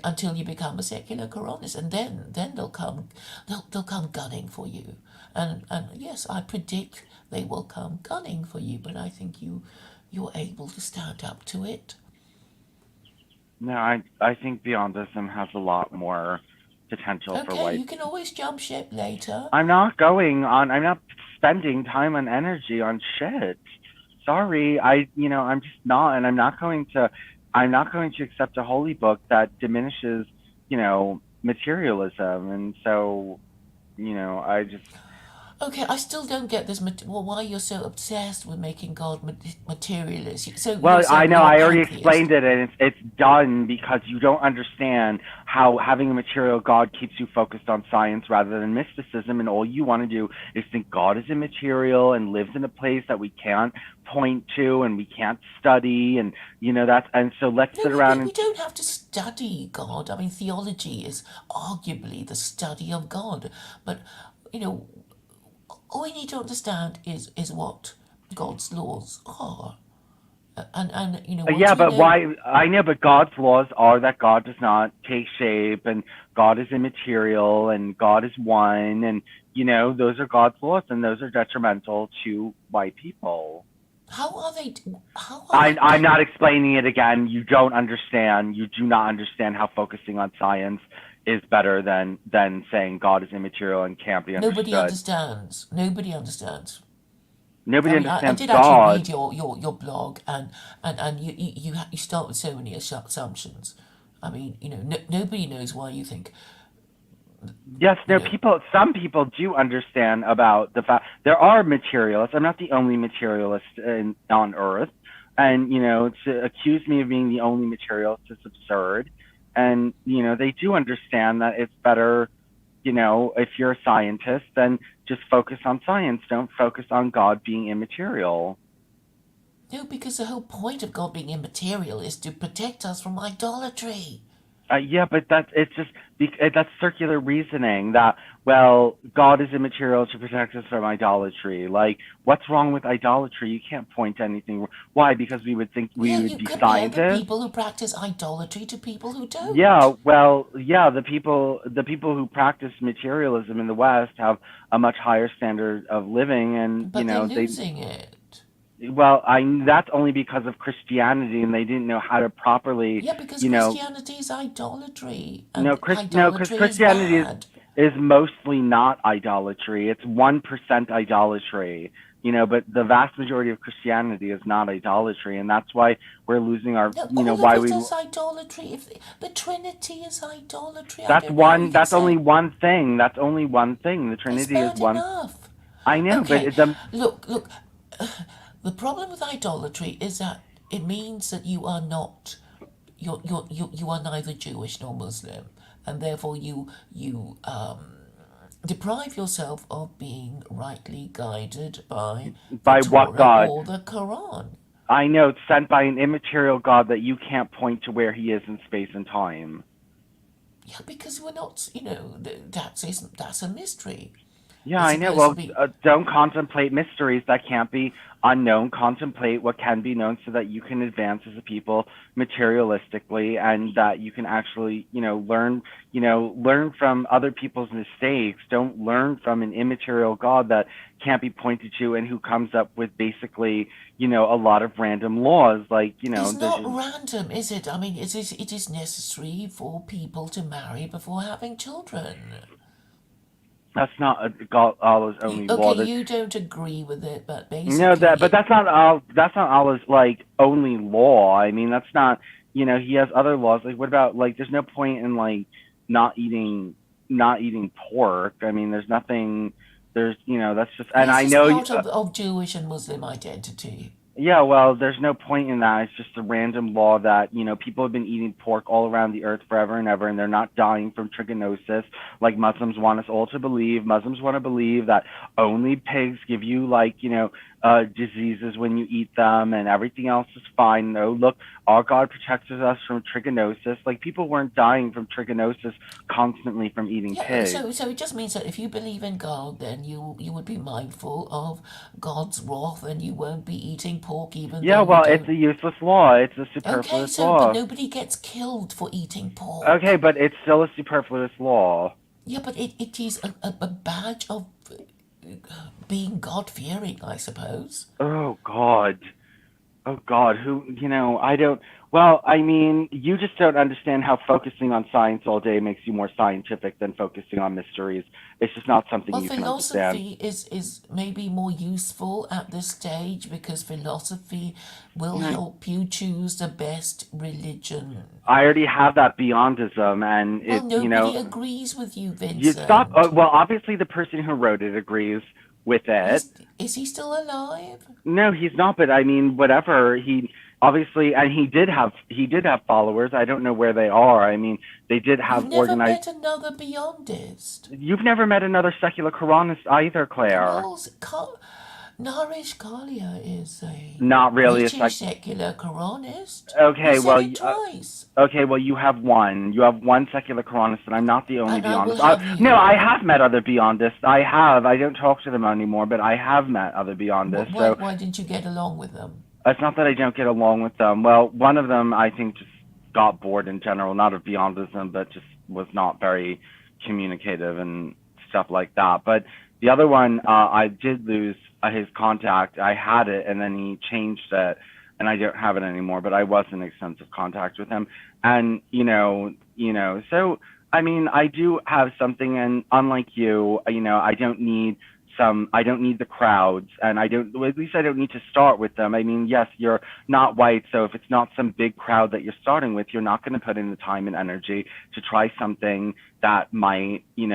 until you become a secular Koranist, and then they'll come gunning for you, and yes, I predict they will come gunning for you, but I think you're able to stand up to it. No, I think Beyondism has a lot more potential for Okay, white. you can always jump ship later. I'm not spending time and energy on shit. Sorry, I'm just not, and I'm not going to accept a holy book that diminishes, materialism. And so, I just, Okay, I still don't get this. Well, why you're so obsessed with making God materialist? So you're well, I saying know you're a I already pantheist. explained it, and it's done because you don't understand how having a material God keeps you focused on science rather than mysticism, and all you want to do is think God is immaterial and lives in a place that we can't point to and we can't study, and that's, and so let's No, sit around we and, don't have to study God. I mean, theology is arguably the study of God, but you know, all we need to understand is what God's laws are, and once yeah, we but know. why? I know, but God's laws are that God does not take shape, and God is immaterial, and God is one, and those are God's laws, and those are detrimental to white people. How are they? How are they? I'm not explaining it again. You don't understand. You do not understand how focusing on science is better than saying God is immaterial and can't be Nobody understood. understands. Nobody understands. I Nobody mean, I understands did actually God. read your blog, and you start with so many assumptions. I mean, nobody knows why you think, Yes, you no, know, some people do understand about the fact there are materialists. I'm not the only materialist on earth. And, to accuse me of being the only materialist is absurd. And, they do understand that it's better, if you're a scientist, then just focus on science. Don't focus on God being immaterial. no, because the whole point of God being immaterial is to protect us from idolatry. Yeah, but it's just that's circular reasoning. That well, God is immaterial to protect us from idolatry. Like, what's wrong with idolatry? You can't point to anything. Why? Because we would think we Yeah, would you be compare the scientists. people who practice idolatry to people who Yeah, don't. well, yeah, the people who practice materialism in the West have a much higher standard of living, and But they're losing it. well, that's only because of Christianity, and they didn't know how to properly, Yeah, because you know, Christianity is idolatry, No, and Chris, no, because idolatry is Christianity bad. is mostly not idolatry. It's 1% idolatry, but the vast majority of Christianity is not idolatry, and that's why we're losing our, No, all of why it we. is idolatry. If the Trinity is idolatry, I That's don't know how you one. can That's only say one thing. That's only one thing. The it's Trinity is bad one. enough. I know, but Okay, look. The problem with idolatry is that it means that you are not, you are neither Jewish nor Muslim, and therefore you deprive yourself of being rightly guided by the by what Torah God? or the Quran. I know it's sent by an immaterial God that you can't point to where He is in space and time. Yeah, because we're not, that's a mystery. Yeah, It's I know. supposed to Well, be. don't contemplate mysteries that can't be unknown. Contemplate what can be known so that you can advance as a people materialistically and that you can actually, learn from other people's mistakes. Don't learn from an immaterial God that can't be pointed to and who comes up with basically, a lot of random laws. Like, It's there's not random, is it? I mean, it is necessary for people to marry before having children. that's not Allah's only Okay, law. you don't agree with it, but No, basically, but that's not all. That's not Allah's like only law. I mean, that's not. He has other laws. Like, what about like? There's no point in like not eating, not eating pork. I mean, there's nothing. There's, that's just. And yes, I it's know. part of Jewish and Muslim identity. Yeah, well, there's no point in that. It's just a random law that, people have been eating pork all around the earth forever and ever, and they're not dying from trichinosis like Muslims want us all to believe. Muslims want to believe that only pigs give you, like, diseases when you eat them, and everything else is fine. No, look, our God protects us from trichinosis. Like, people weren't dying from trichinosis constantly from eating Yeah, pigs. so it just means that if you believe in God, then you would be mindful of God's wrath, and you won't be eating pork, even Yeah, though you well, it's a don't. useless law. It's a Okay, superfluous but law. nobody gets killed for eating Okay, pork. but it's still a superfluous law. Yeah, but it is a badge of being God fearing, I suppose. Oh God. Oh God, I don't, well, I mean, you just don't understand how focusing on science all day makes you more scientific than focusing on mysteries. It's just not something Well, you can understand. philosophy is maybe more useful at this stage because philosophy will I help you choose the best religion. already have that beyondism and Well, it, nobody agrees with you, you stop, Vincent. well, obviously the person who wrote it agrees with it. Is he still alive? No, he's not, but I mean, whatever, he obviously, and he did have followers. I don't know where they are. I mean, they did You've have never organized. met another Beyondist. You've never met another secular Quranist either, Claire. Well, Naresh Kalia is a Not really. It's like, British secular Quranist. He okay, said well, it twice. okay, well, you have one. You have one secular Quranist, and I'm not the only And I will Beyondist. have No, I you. have met other Beyondists. I have. I don't talk to them anymore, but I have met other Beyondists. So Why didn't you get along with them? it's not that I don't get along with them. Well, one of them, I think, just got bored in general, not of Beyondism, but just was not very communicative and stuff like that. But the other one, I did lose his contact. I had it, and then he changed it, and I don't have it anymore. But I was in extensive contact with him, and so I mean, I do have something, and unlike you, I don't need the crowds, and I don't, well, at least I don't need to start with them. I mean, yes, you're not white, so if it's not some big crowd that you're starting with, you're not going to put in the time and energy to try something that might, you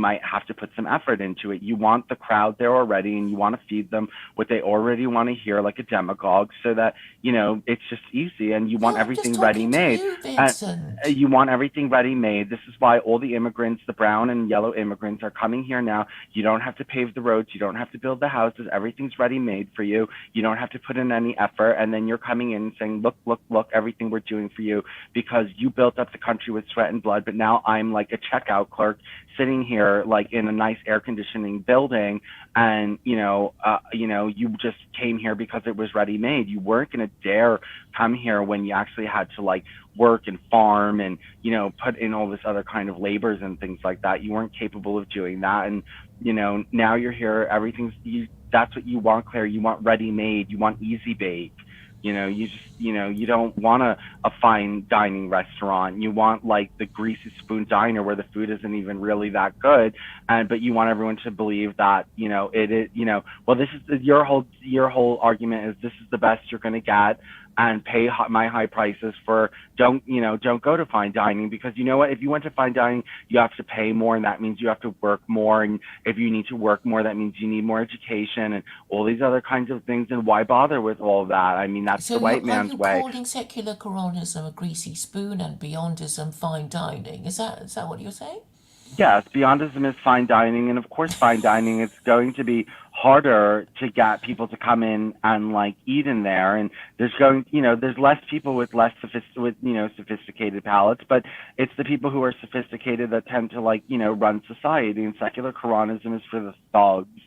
might have to put some effort into it. You want the crowd there already, and you want to feed them what they already want to hear, like a demagogue, so that, it's just easy, and you want No, I'm just everything ready talking to made. you, And Vincent. you want everything ready made. This is why all the immigrants, the brown and yellow immigrants, are coming here now. You don't have to pave the roads. You don't have to build the houses. Everything's ready made for you. You don't have to put in any effort. And then you're coming in and saying, look, look, look, everything we're doing for you, because you built up the country with sweat and blood. But now I'm like a checkout clerk sitting here like in a nice air conditioning building, and you just came here because it was ready made. You weren't going to dare come here when you actually had to like work and farm and put in all this other kind of labors and things like that. You weren't capable of doing that, and now you're here. That's what you want, Claire. You want ready made. You want easy bake. You just you don't want a fine dining restaurant. You want like the greasy spoon diner where the food isn't even really that good, and but you want everyone to believe that it is. Well, this is your whole argument is this is the best you're going to get, and pay my high prices for. Don't go to fine dining, because you know what, if you went to fine dining you have to pay more, and that means you have to work more, and if you need to work more that means you need more education and all these other kinds of things, and why bother with all of that? I mean, that's So the white are man's you way. calling secular Quranism a greasy spoon and Beyondism fine dining? Is that what you're saying? Yes, beyondism is fine dining, and of course, fine dining is going to be harder to get people to come in and like eat in there. And there's less people with sophisticated palates, but it's the people who are sophisticated that tend to like run society. And secular Quranism is for the thugs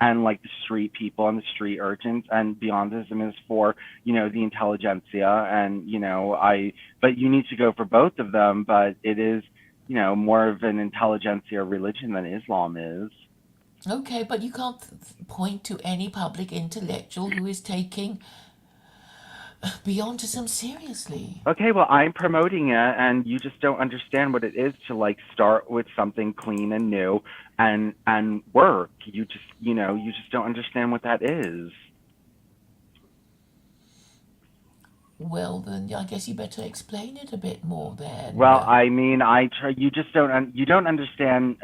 and like the street people and the street urchins, and beyondism is for the intelligentsia. And but you need to go for both of them, but it is more of an intelligentsia religion than Islam is. Okay, but you can't point to any public intellectual who is taking Beyondism seriously. Okay, well, I'm promoting it, and you just don't understand what it is to like start with something clean and new, and work. You just don't understand what that is. Well, then I guess you better explain it a bit more then. Well, I mean, I try. You just you don't understand.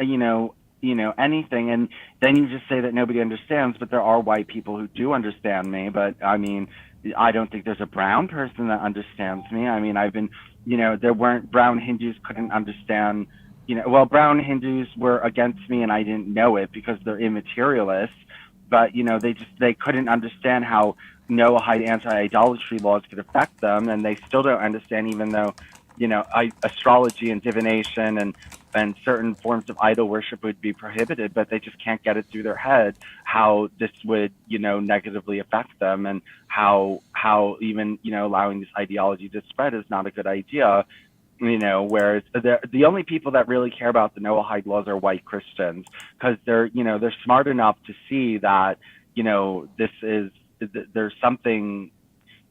Anything, and then you just say that nobody understands. But there are white people who do understand me. But I mean, I don't think there's a brown person that understands me. I mean, there weren't brown Hindus couldn't understand. Well, brown Hindus were against me, and I didn't know it because they're immaterialists. But they couldn't understand how Noahide anti-idolatry laws could affect them, and they still don't understand, even though astrology and divination and certain forms of idol worship would be prohibited, but they just can't get it through their head how this would negatively affect them, and how even allowing this ideology to spread is not a good idea. Whereas the only people that really care about the Noahide laws are white Christians, because they're smart enough to see that this is there's something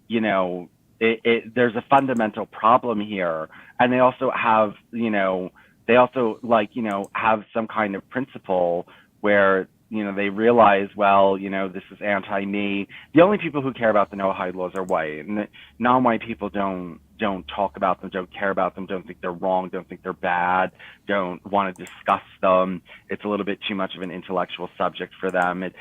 there's a fundamental problem here, and they also like have some kind of principle where they realize, well, this is anti-me. The only people who care about the Noahide laws are white, and non-white people don't talk about them, don't care about them, don't think they're wrong, don't think they're bad, don't want to discuss them. It's a little bit too much of an intellectual subject for them. It's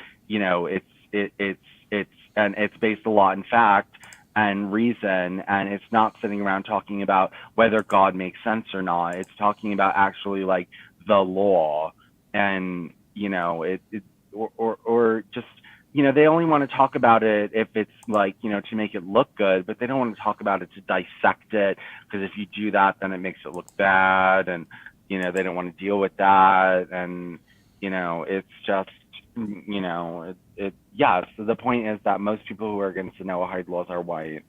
based a lot in fact and reason, and it's not sitting around talking about whether God makes sense or not. It's talking about actually like the law, and or just they only want to talk about it if it's like to make it look good, but they don't want to talk about it to dissect it, because if you do that then it makes it look bad, and they don't want to deal with that, and it's just yeah. So the point is that most people who are against the Noahide laws are white.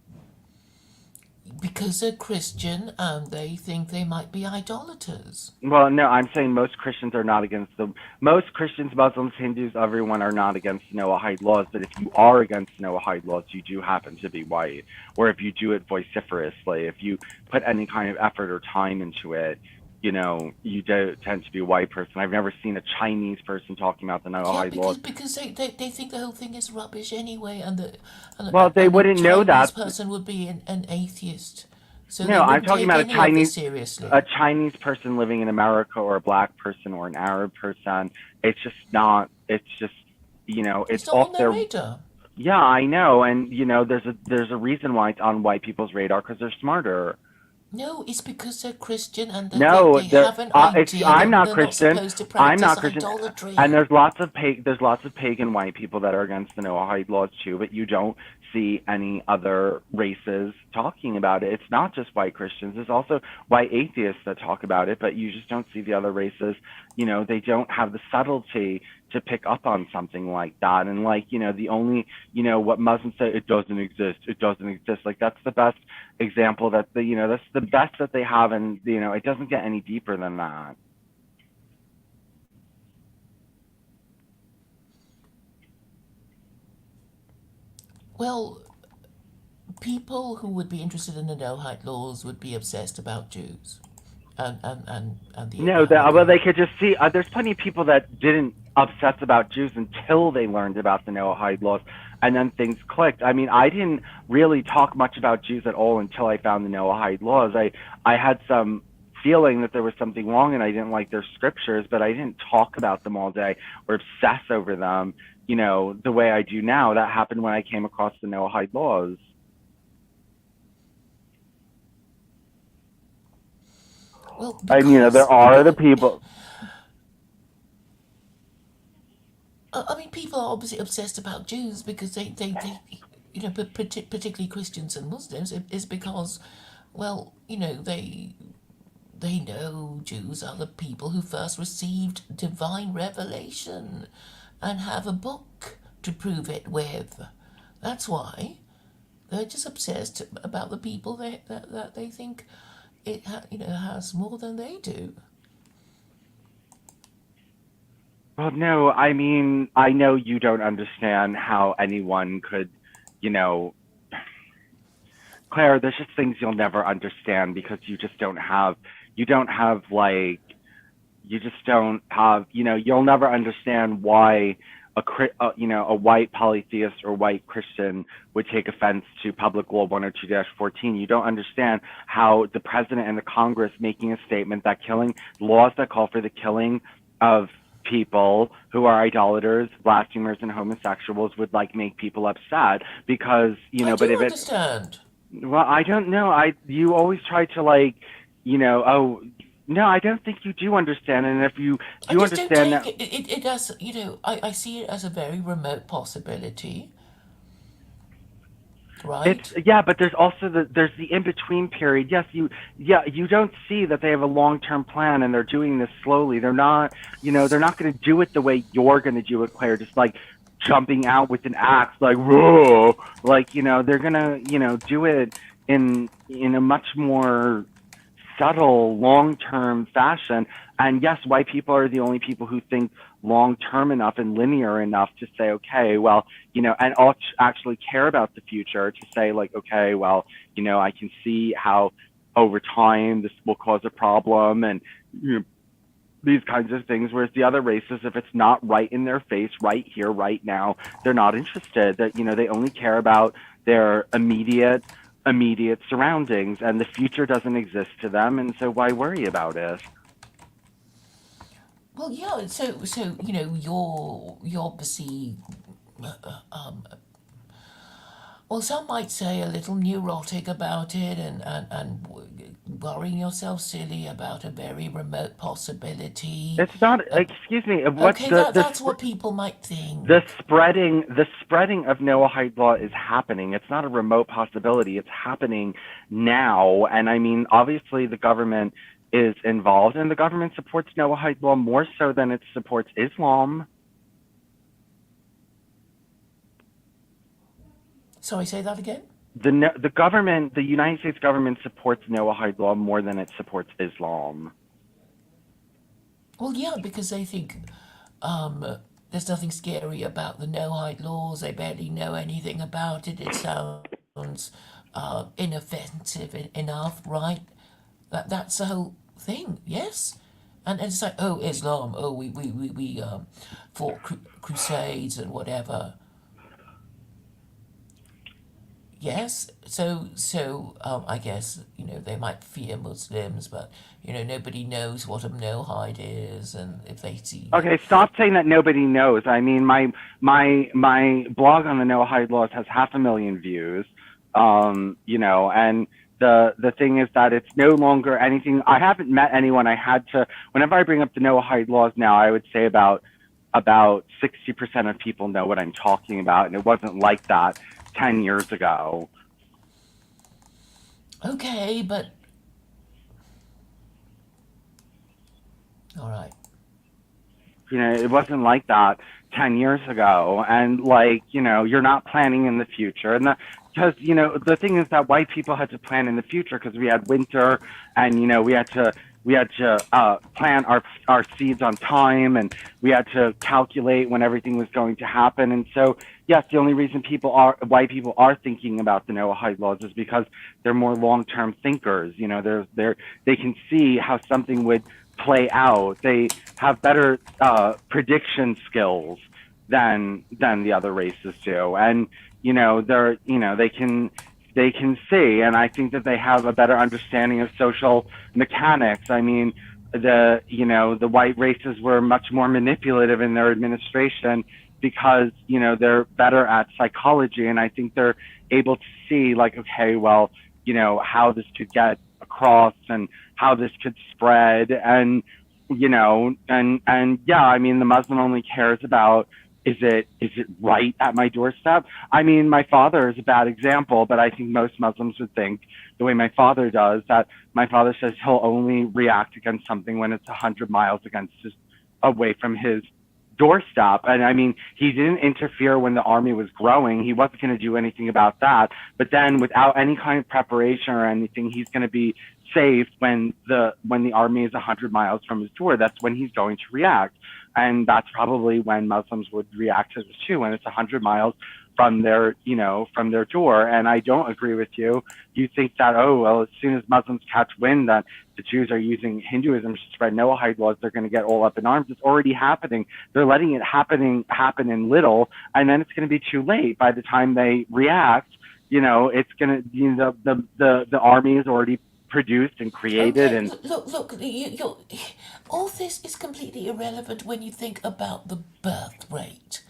because they're Christian and they think they might be idolaters. Well, no, I'm saying most Christians are not against the most Christians, Muslims, Hindus, everyone are not against Noahide laws. But if you are against Noahide laws, you do happen to be white, or if you do it vociferously, if you put any kind of effort or time into it, you do tend to be a white person. I've never seen a Chinese person talking about the Yeah, Noahide laws. because they think the whole thing is rubbish anyway, and Well, they and a wouldn't know Chinese that. person would be an atheist, so they No, I'm wouldn't talking take about any of this A seriously. Chinese person living in America, or a black person, or an Arab person. It's just not. It's just it's It's not off on their their. radar. Yeah, I know, and there's a reason why it's on white people's radar, because they're smarter. No, it's because they're Christian and No, they have an idea I'm that not they're not Christian. supposed to I'm practice not Christian. And idolatry. there's lots of pagan white people that are against the Noahide laws too, but you don't see any other races talking about it. It's not just white Christians. There's also white atheists that talk about it, but you just don't see the other races. They don't have the subtlety to pick up on something like that. And the only, what Muslims say, it doesn't exist. It doesn't exist. Like, that's the best example that's the best that they have. And, it doesn't get any deeper than that. Well, people who would be interested in the Noahide laws would be obsessed about Jews and the No, Abrahamic well, they God. could just see. There's plenty of people that didn't obsess about Jews until they learned about the Noahide laws, and then things clicked. I mean, I didn't really talk much about Jews at all until I found the Noahide laws. I had some feeling that there was something wrong, and I didn't like their scriptures, but I didn't talk about them all day or obsess over them, the way I do now. That happened when I came across the Noahide laws. Well, And there because are other people. I mean, people are obviously obsessed about Jews because they but particularly Christians and Muslims is because, well, they know Jews are the people who first received divine revelation and have a book to prove it with. That's why they're just obsessed about the people that they think has more than they do. Well, no, I mean, I know you don't understand how anyone could, you know, Claire, there's just things you'll never understand because you don't have like, you just don't have, you'll never understand why a white polytheist or white Christian would take offense to Public Law 102-14. You don't understand how the president and the Congress making a statement that killing laws that call for the killing of people who are idolaters, blasphemers, and homosexuals would like make people upset because I but do if it's understand. well, I don't know. You always try to like, oh no, I don't think you do understand. And if you I do just don't understand take that, it as, I see it as a very remote possibility, it's right? yeah, but there's the in between period. Yes, you don't see that they have a long term plan and they're doing this slowly. They're not going to do it the way you're going to do it, Claire. Just like jumping out with an axe, like whoa, like they're gonna do it in a much more subtle, long term fashion. And yes, white people are the only people who think long term enough and linear enough to say, okay, well, and actually care about the future to say, like, okay, well, I can see how over time this will cause a problem and these kinds of things. Whereas the other races, if it's not right in their face, right here, right now, they're not interested. That they only care about their immediate surroundings, and the future doesn't exist to them, and so why worry about it? Well, yeah. So you're obviously, well, some might say a little neurotic about it, and worrying yourself silly about a very remote possibility. It's not. Uh, Excuse me. What okay, that's what people might think. the spreading of Noahide law is happening. It's not a remote possibility. It's happening now, and I mean, obviously, the government is involved, and the government supports Noahide law more so than it supports Islam. Sorry, say that again. the government, the United States government supports Noahide law more than it supports Islam. Well, yeah, because they think there's nothing scary about the no-hide laws. They barely know anything about it. It sounds inoffensive enough, right? That's the whole thing, yes? And it's like, oh, Islam, oh, we fought crusades and whatever. Yes, I guess they might fear Muslims, but nobody knows what a no-hide is, and if they see Okay, stop saying that nobody knows. I mean, my blog on the Noahide laws has 500,000 views. And the thing is that it's no longer anything. I haven't met anyone. I had to whenever I bring up the Noahide laws now, I would say about 60% of people know what I'm talking about, and it wasn't like that 10 years ago. okay, but all right. It wasn't like that 10 years ago. And like, you're not planning in the future. And because, the thing is that white people had to plan in the future because we had winter and, we had to plant our seeds on time, and we had to calculate when everything was going to happen. And so, yes, the only reason white people are thinking about the Noahide laws is because they're more long-term thinkers. They can see how something would play out. They have better prediction skills than the other races do, and they can see, and I think that they have a better understanding of social mechanics. I mean, the white races were much more manipulative in their administration because they're better at psychology, and I think they're able to see, like, okay, well, how this could get across and how this could spread, and yeah, I mean, the Muslim only cares about, is it right at my doorstep? I mean, my father is a bad example, but I think most Muslims would think the way my father does, that my father says he'll only react against something when it's 100 miles away from his doorstep. And I mean, he didn't interfere when the army was growing. He wasn't going to do anything about that. But then, without any kind of preparation or anything, he's going to be safe when the army is 100 miles from his door. That's when he's going to react. And that's probably when Muslims would react to this too, when it's 100 miles from their door. And I don't agree with you. You think that, oh, well, as soon as Muslims catch wind that the Jews are using Hinduism to spread Noahide laws, they're going to get all up in arms. It's already happening. They're letting it happen in little, and then it's going to be too late. By the time they react, it's going to, the army is already produced and created. Okay, And look, all this is completely irrelevant when you think about the birth rate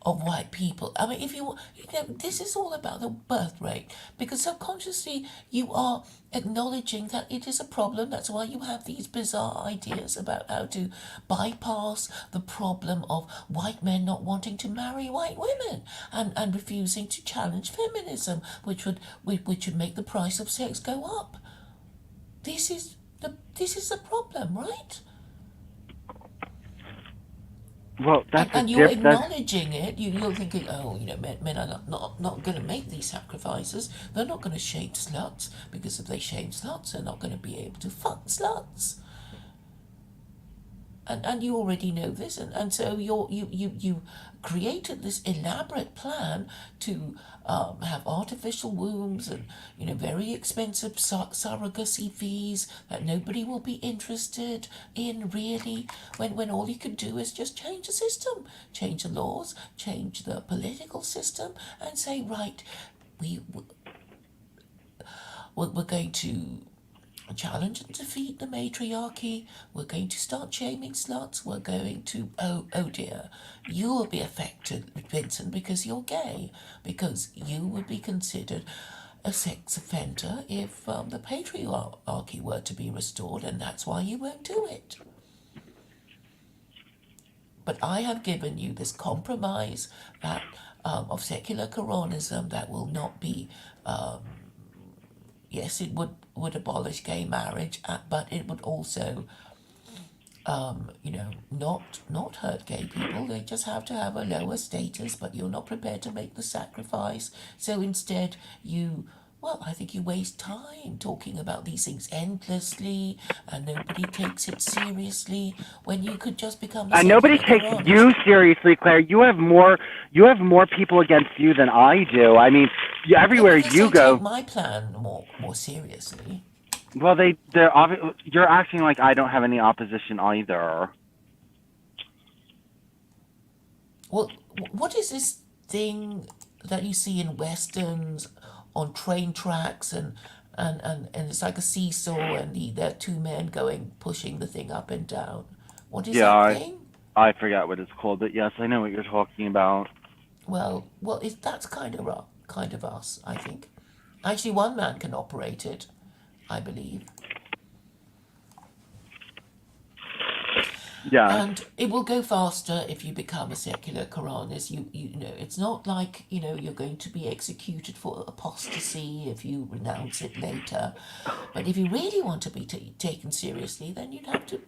of white people. I mean, if this is all about the birth rate, because subconsciously you are acknowledging that it is a problem. That's why you have these bizarre ideas about how to bypass the problem of white men not wanting to marry white women, and refusing to challenge feminism, which would make the price of sex go up. This is the problem, right? well, And, that's a and you're dip. That's acknowledging it. You're thinking, oh, men are not going to make these sacrifices. They're not going to shame sluts, because if they shame sluts, they're not going to be able to fuck sluts. And you already know this, and so you created this elaborate plan to have artificial wombs and very expensive surrogacy fees that nobody will be interested in, really, when all you could do is just change the system, change the laws, change the political system, and say, right, we we're going to challenge and defeat the matriarchy. We're going to start shaming sluts. We're going to, oh dear, you will be affected, Vincent, because you're gay, because you would be considered a sex offender if the patriarchy were to be restored, and that's why you won't do it. But I have given you this compromise that of secular Quranism that will not be. Yes, it would abolish gay marriage, but it would also not hurt gay people. They just have to have a lower status, but you're not prepared to make the sacrifice. So instead, I think you waste time talking about these things endlessly, and nobody takes it seriously. When you could just become a And nobody secular takes Quranist. you seriously, Claire. You have more people against you than I do. I mean, Yeah, everywhere because you they take go, my plan more seriously. well, you're acting like I don't have any opposition either. Well, what is this thing that you see in westerns on train tracks and it's like a seesaw and there are two men pushing the thing up and down. What is Yeah, that thing? I forgot what it's called, but yes, I know what you're talking about. That's kind of us, I think. Actually, one man can operate it, I believe. Yes. And it will go faster if you become a secular Quranist. It's not like, you're going to be executed for apostasy if you renounce it later. But if you really want to be taken seriously, then you'd have to,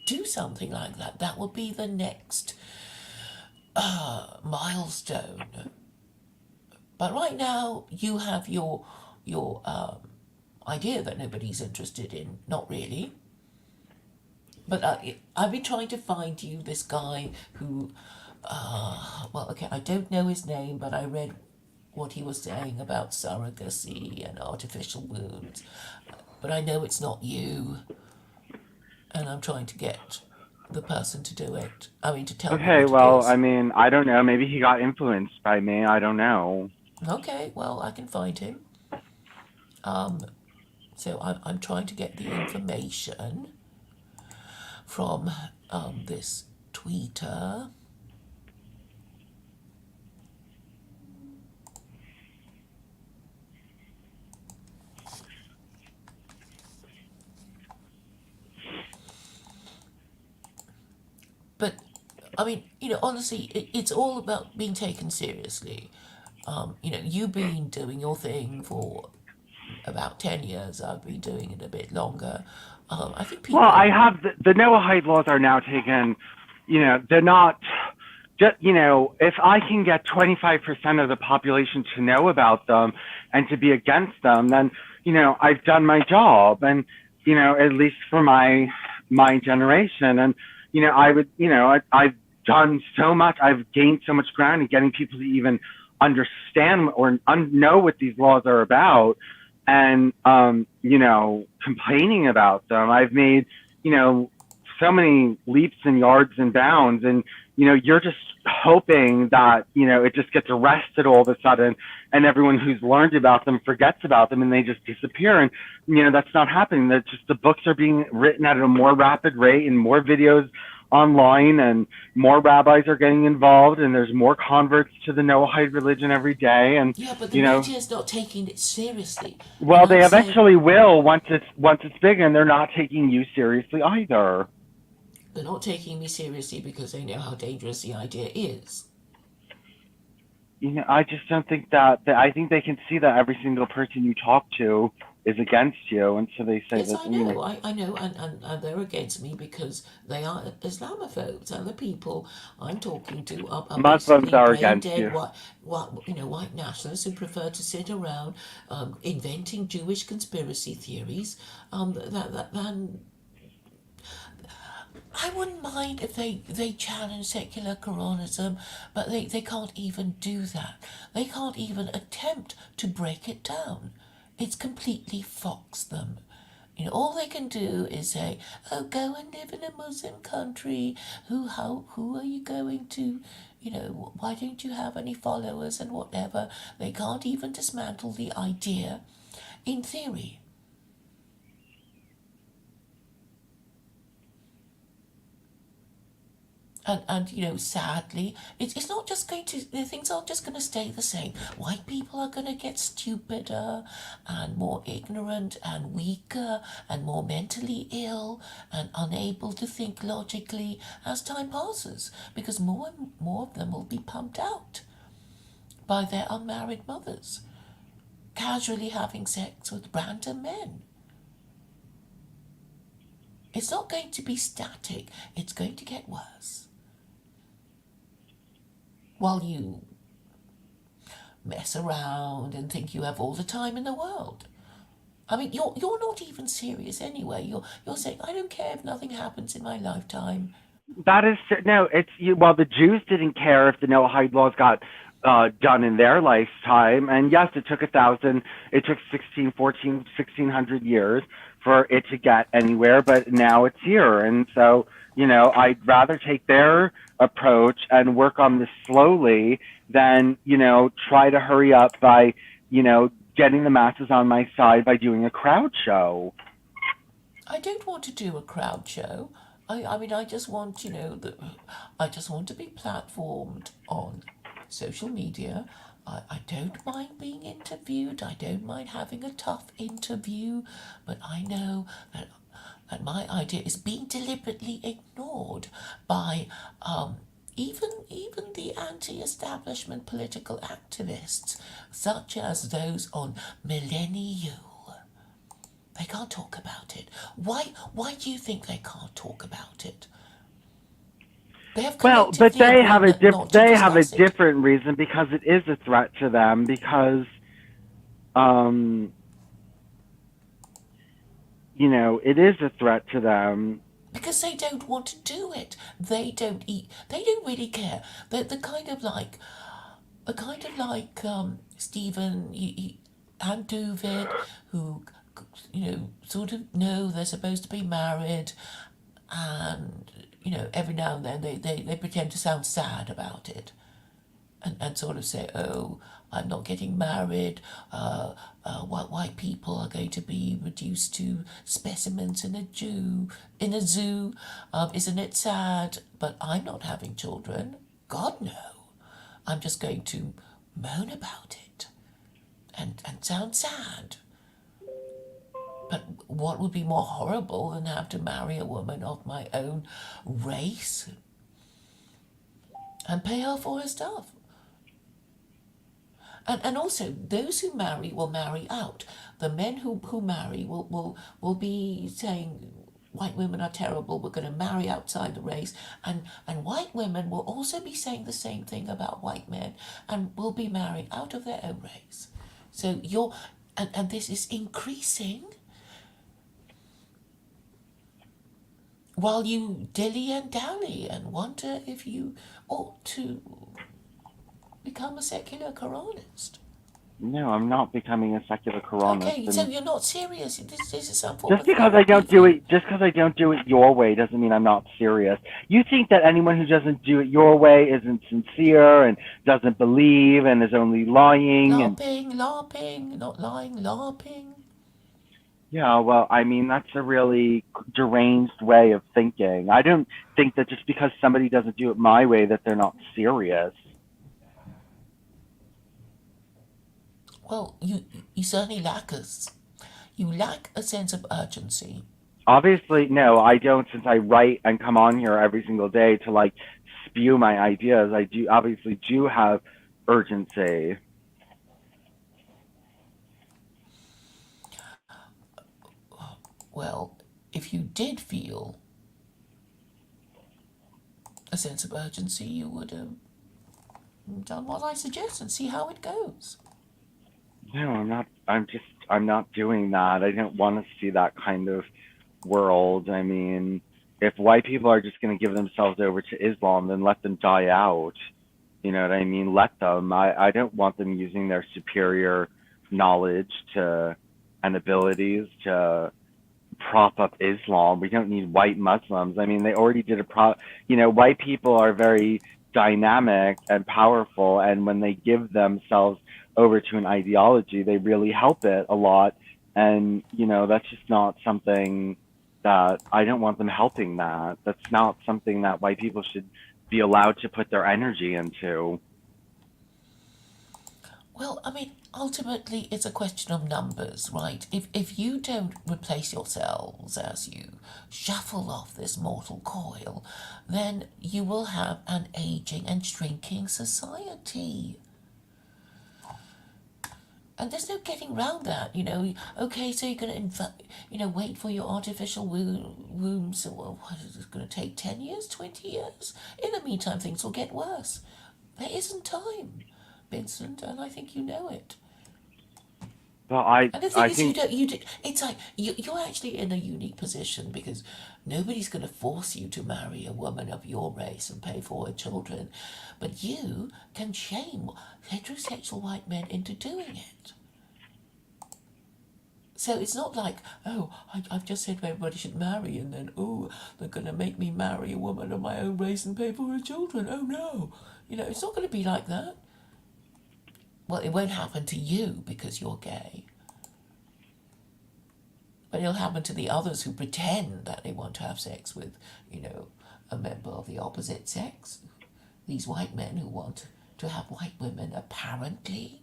do something like that. That would be the next milestone. But right now, you have your idea that nobody's interested in. Not really. But I've been trying to find you this guy who, okay, I don't know his name, but I read what he was saying about surrogacy and artificial wombs. But I know it's not you, and I'm trying to get the person to do it. I mean, to tell me Okay, what it well, is. I mean, I don't know. Maybe he got influenced by me. I don't know. Okay, well, I can find him. So I'm trying to get the information from this tweeter. But I mean, honestly, it's all about being taken seriously. You've been doing your thing for about 10 years. I've been doing it a bit longer. I think Well, I people. have the Noahide laws are now taken. They're not. Just, if I can get 25% of the population to know about them and to be against them, then I've done my job, and at least for my generation, and I would, I've done so much. I've gained so much ground in getting people to even understand or know what these laws are about, and complaining about them. I've made so many leaps and yards and bounds, and you're just hoping that it just gets arrested all of a sudden, and everyone who's learned about them forgets about them, and they just disappear. And that's not happening. That just the books are being written at a more rapid rate, and more videos online, and more rabbis are getting involved, and there's more converts to the Noahide religion every day. And Yeah, but the you know, media is not taking it seriously. And well, I'm they saying eventually will once it's big, and they're not taking you seriously either. they're not taking me seriously because they know how dangerous the idea is. I just don't think that I think they can see that every single person you talk to is against you, and so they say Yes, that I know, I know, and they're against me because they are Islamophobes, and the people I'm talking to are Muslims basically are brain against dead you. white nationalists who prefer to sit around inventing Jewish conspiracy theories. Than I wouldn't mind if they challenge secular Quranism, but they can't even do that. They can't even attempt to break it down. It's completely foxed them. All they can do is say, "Oh, go and live in a Muslim country. Who are you going to? Why don't you have any followers and whatever?" They can't even dismantle the idea in theory. And sadly, it's not just going to, things aren't just going to stay the same. White people are going to get stupider and more ignorant and weaker and more mentally ill and unable to think logically as time passes, because more and more of them will be pumped out by their unmarried mothers, casually having sex with random men. It's not going to be static. It's going to get worse. While you mess around and think you have all the time in the world. I mean, you're not even serious anyway. You're saying, I don't care if nothing happens in my lifetime. That is no. It's you. Well, the Jews didn't care if the Noahide laws got done in their lifetime, and yes, it took 1,000. It took 16, 14, 1,600 years for it to get anywhere, but now it's here, and so I'd rather take their approach and work on this slowly than try to hurry up by getting the masses on my side by doing a crowd show. I don't want to do a crowd show. I mean, I just want, I just want to be platformed on social media. I don't mind being interviewed. I don't mind having a tough interview, but I know that my idea is being deliberately ignored by even the anti-establishment political activists, such as those on Millennial. They can't talk about it. Why do you think they can't talk about it? They have Well, but collectively agreed not to they have a discuss it. different reason because it is a threat to them because um it is a threat to them. Because they don't want to do it. They don't eat. They don't really care. They're the kind of like Stephen and David, who sort of know they're supposed to be married, and every now and then they pretend to sound sad about it, and sort of say, oh, I'm not getting married, white people are going to be reduced to specimens in a zoo, isn't it sad? But I'm not having children. God, no. I'm just going to moan about it and sound sad. But what would be more horrible than have to marry a woman of my own race and pay her for her stuff? And also, those who marry will marry out. The men who marry will be saying white women are terrible, we're going to marry outside the race. And white women will also be saying the same thing about white men and will be marrying out of their own race. So and this is increasing while you dilly and dally and wonder if you ought to become a secular Koranist. No, I'm not becoming a secular Quranist. Okay, so you're not serious. This is some form Just of because I therapy don't for do you. it, just because I don't do it your way, doesn't mean I'm not serious. You think that anyone who doesn't do it your way isn't sincere and doesn't believe and is only lying and LARPing, not lying, LARPing. yeah, well, I mean that's a really deranged way of thinking. I don't think that just because somebody doesn't do it my way that they're not serious. Well, you certainly you lack a sense of urgency. Obviously, no, I don't since I write and come on here every single day to like spew my ideas. I do obviously do have urgency. Well, if you did feel a sense of urgency, you would have done what I suggest and see how it goes. No, I'm not. I'm not doing that. I don't want to see that kind of world. I mean, if white people are just going to give themselves over to Islam, then let them die out. You know what I mean? Let them. I don't want them using their superior knowledge to and abilities to prop up Islam. We don't need white Muslims. I mean, they already did white people are very dynamic and powerful, and when they give themselves over to an ideology, they really help it a lot. And, that's just not something that I don't want them helping that. That's not something that white people should be allowed to put their energy into. Well, I mean, ultimately, it's a question of numbers, right? If you don't replace yourselves as you shuffle off this mortal coil, then you will have an aging and shrinking society. And there's no getting round that, you know. Okay, so you're going to, wait for your artificial womb. So what is it going to take? 10 years, 20 years? In the meantime, things will get worse. There isn't time, Vincent, and I think you know it. Well, I And the thing I is, think it's like you're actually in a unique position because nobody's going to force you to marry a woman of your race and pay for her children, but you can shame heterosexual white men into doing it. So it's not like, oh, I've just said everybody should marry, and then, oh, they're going to make me marry a woman of my own race and pay for her children. Oh, no. It's not going to be like that. Well, it won't happen to you because you're gay. But it'll happen to the others who pretend that they want to have sex with, a member of the opposite sex. These white men who want to have white women, apparently.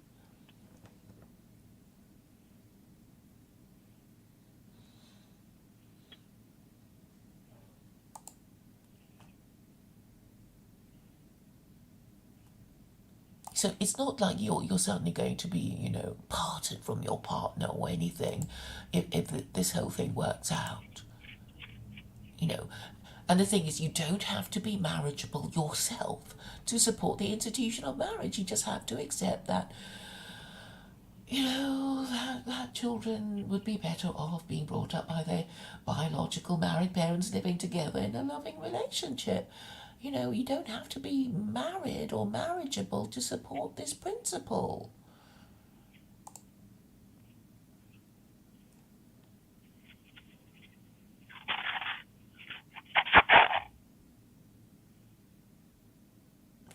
So it's not like you're suddenly going to be, parted from your partner or anything if this whole thing works out. You know, and the thing is, you don't have to be marriageable yourself to support the institution of marriage. You just have to accept that, that children would be better off being brought up by their biological married parents living together in a loving relationship. You don't have to be married or marriageable to support this principle.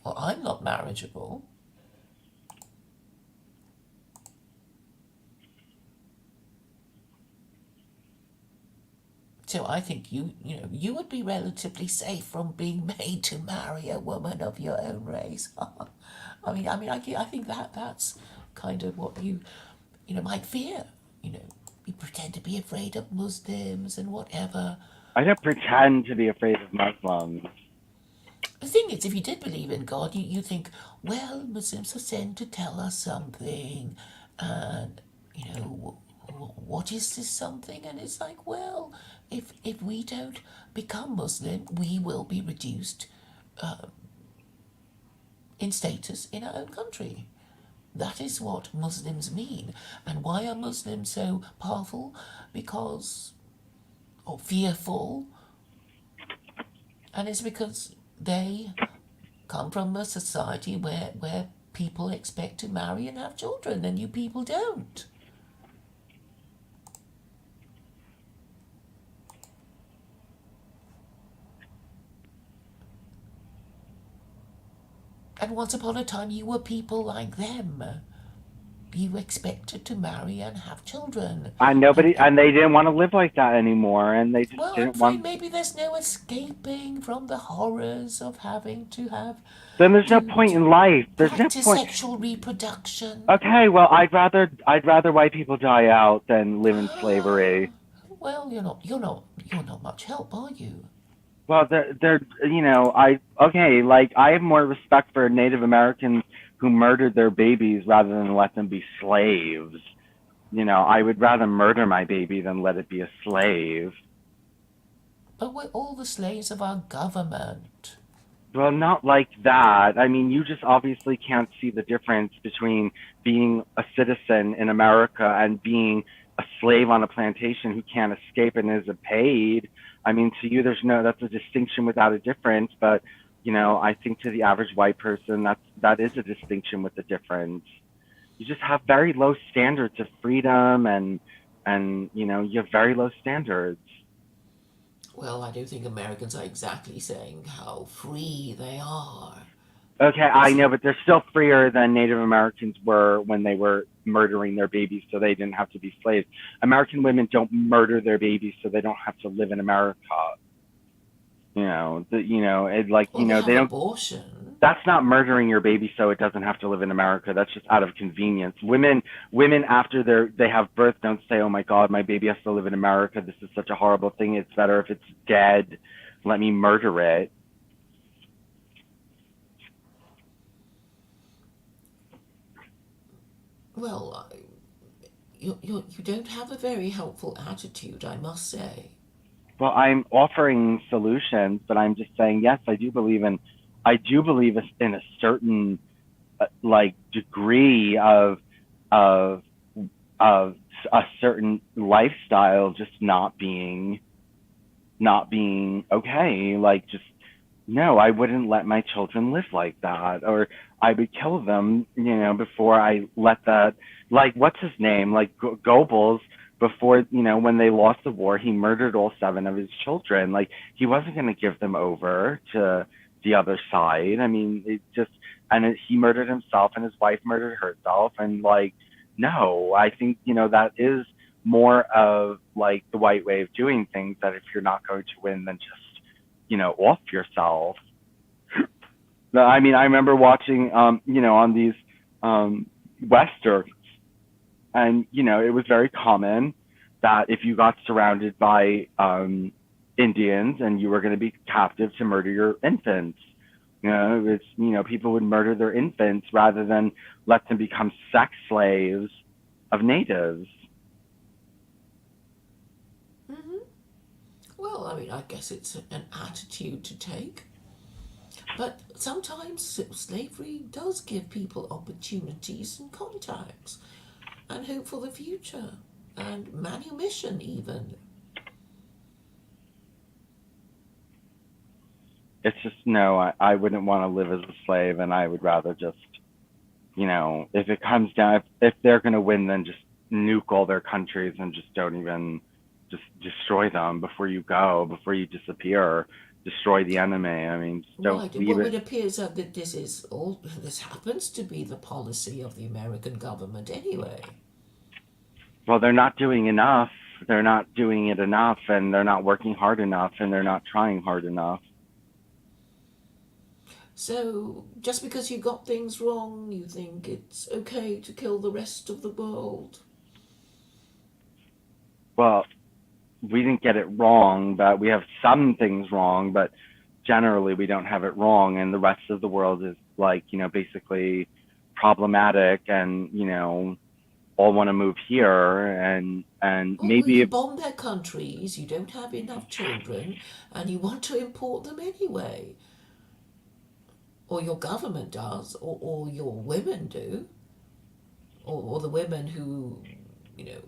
Well, I'm not marriageable. So I think you would be relatively safe from being made to marry a woman of your own race. I think that's kind of what you might fear. You pretend to be afraid of Muslims and whatever. I don't pretend to be afraid of Muslims. The thing is, if you did believe in God, you think, well, Muslims are sent to tell us something, and what is this something? And it's like, well, if we don't become Muslim, we will be reduced in status in our own country. That is what Muslims mean. And why are Muslims so powerful? Because, or fearful, and it's because they come from a society where people expect to marry and have children, and you people don't. And once upon a time, you were people like them. You expected to marry and have children. And they didn't want to live like that anymore, and they just Well, I'm didn't afraid want. maybe there's no escaping from the horrors of having to have Then there's no point to in life. There's no practice point. sexual reproduction. Okay, well, I'd rather white people die out than live in slavery. Well, you're not much help, are you? Well, like I have more respect for Native Americans who murdered their babies rather than let them be slaves. I would rather murder my baby than let it be a slave. But we're all the slaves of our government. Well, not like that. I mean, you just obviously can't see the difference between being a citizen in America and being a slave on a plantation who can't escape and is paid. I mean, to you, that's a distinction without a difference. But, I think to the average white person, that is a distinction with a difference. You just have very low standards of freedom and, you have very low standards. Well, I don't think Americans are exactly saying how free they are. Okay, I This, know, but they're still freer than Native Americans were when they were murdering their babies so they didn't have to be slaves. American women don't murder their babies so they don't have to live in America. It like, well, they they have don't. abortion. That's not murdering your baby so it doesn't have to live in America. That's just out of convenience. Women after they have birth don't say, "Oh my God, my baby has to live in America. This is such a horrible thing. It's better if it's dead. Let me murder it." Well, you don't have a very helpful attitude, I must say. Well, I'm offering solutions, but I'm just saying, yes, I do believe in a certain like degree of of a certain lifestyle just not being okay. Like, just no, I wouldn't let my children live like that, or I would kill them, before I let that. Like, what's his name? Like Goebbels, before, when they lost the war, he murdered all seven of his children. Like, he wasn't going to give them over to the other side. I mean, he murdered himself, and his wife murdered herself, and like, no, I think, that is more of like the white way of doing things, that if you're not going to win, then just, off yourself. No, I mean, I remember watching, on these westerns, and it was very common that if you got surrounded by Indians, and you were going to be captive, to murder your infants. People would murder their infants rather than let them become sex slaves of natives. Hmm. Well, I mean, I guess it's an attitude to take. But sometimes slavery does give people opportunities and contacts and hope for the future and manumission, even. It's just, no, I wouldn't want to live as a slave, and I would rather just, if it comes down, if they're going to win, then just nuke all their countries, and just don't even, just destroy them before you disappear. Destroy the enemy. I mean, just don't Right, leave well, it. it appears that this happens to be the policy of the American government anyway. Well, they're not doing enough. They're not doing it enough, and they're not working hard enough, and they're not trying hard enough. So, just because you got things wrong, you think it's okay to kill the rest of the world? Well, we didn't get it wrong, but we have some things wrong, but generally we don't have it wrong, and the rest of the world is like, basically problematic, and, all want to move here, and Well, you maybe bomb their countries, you don't have enough children, and you want to import them anyway. Or your government does, or your women do, or the women who, you know,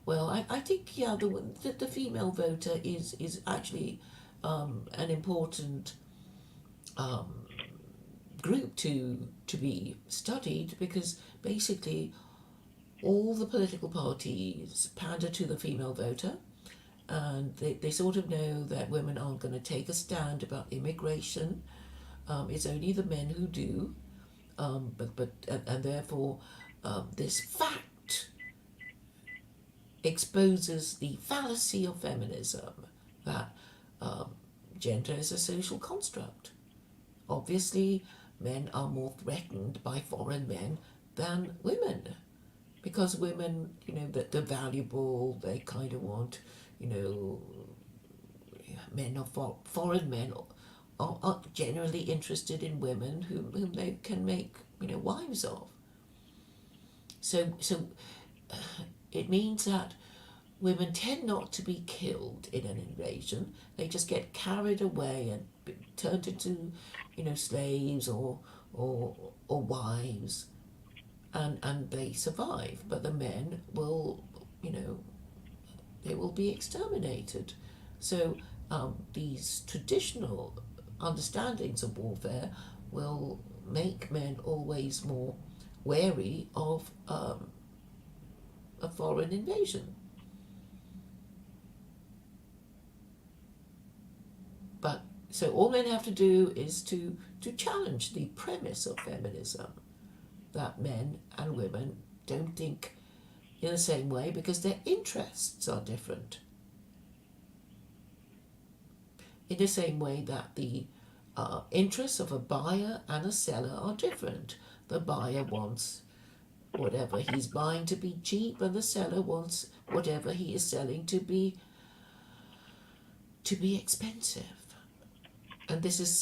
well, I think, yeah, the female voter is actually an important um, group to be studied, because basically all the political parties pander to the female voter, and they sort of know that women aren't going to take a stand about immigration. It's only the men who do, and therefore this fact exposes the fallacy of feminism, that um, gender is a social construct. Obviously, men are more threatened by foreign men than women, because women, that they're valuable. They kind of want, you know, men of foreign men are generally interested in women whom they can make, wives of. So it means that women tend not to be killed in an invasion. They just get carried away and turned into, slaves or wives, and they survive. But the men will, you know, they will be exterminated. So these traditional understandings of warfare will make men always more wary of a foreign invasion. But so all men have to do is to challenge the premise of feminism, that men and women don't think in the same way because their interests are different. In the same way that the interests of a buyer and a seller are different. The buyer wants whatever he's buying to be cheap, and the seller wants whatever he is selling to be expensive. And this is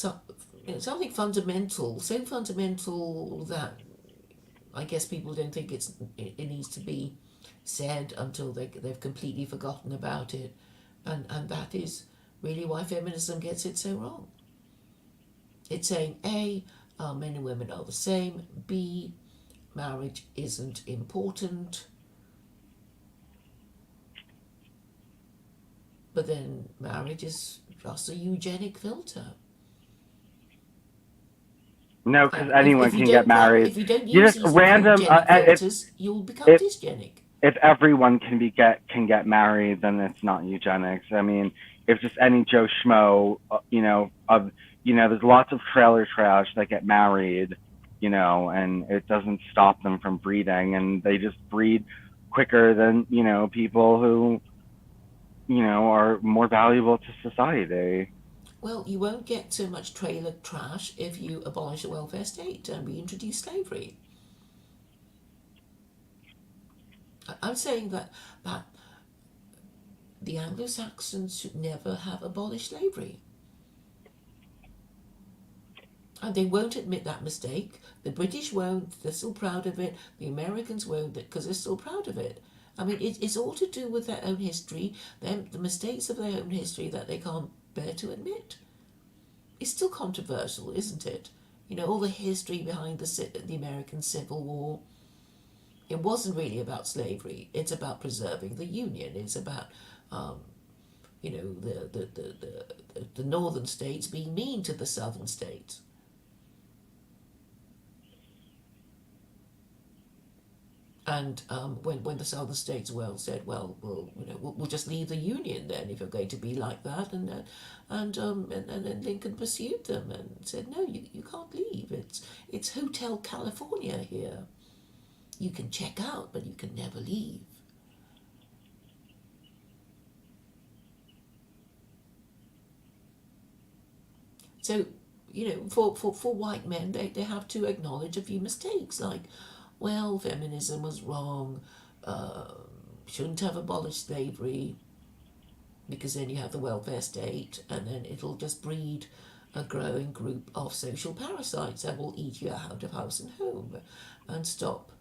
something fundamental, so fundamental that I guess people don't think it needs to be said until they've completely forgotten about it, and that is really why feminism gets it so wrong. It's saying A, men and women are the same. B, marriage isn't important. But then marriage is just a eugenic filter. No, because And anyone if you can get don't married. if you don't You use just these random. eugenic filters, you'll become If dysgenic. if everyone can get married, then it's not eugenics. I mean, if just any Joe Schmo, there's lots of trailer trash that get married, and it doesn't stop them from breeding, and they just breed quicker than people who are more valuable to society. Well, you won't get so much trailer trash if you abolish the welfare state and reintroduce slavery. I'm saying that the Anglo-Saxons should never have abolished slavery. And they won't admit that mistake. The British won't. They're still proud of it. The Americans won't because they're still proud of it. I mean, it's all to do with their own history, the mistakes of their own history that they can't bear to admit. It's still controversial, isn't it? All the history behind the American Civil War. It wasn't really about slavery. It's about preserving the Union. It's about, the northern states being mean to the southern states. And when the southern states said, we'll just leave the Union then if you're going to be like that, and then Lincoln pursued them and said, no, you can't leave. It's Hotel California here. You can check out, but you can never leave. So, for white men, they have to acknowledge a few mistakes, like, well, feminism was wrong, shouldn't have abolished slavery, because then you have the welfare state, and then it'll just breed a growing group of social parasites that will eat you out of house and home and stop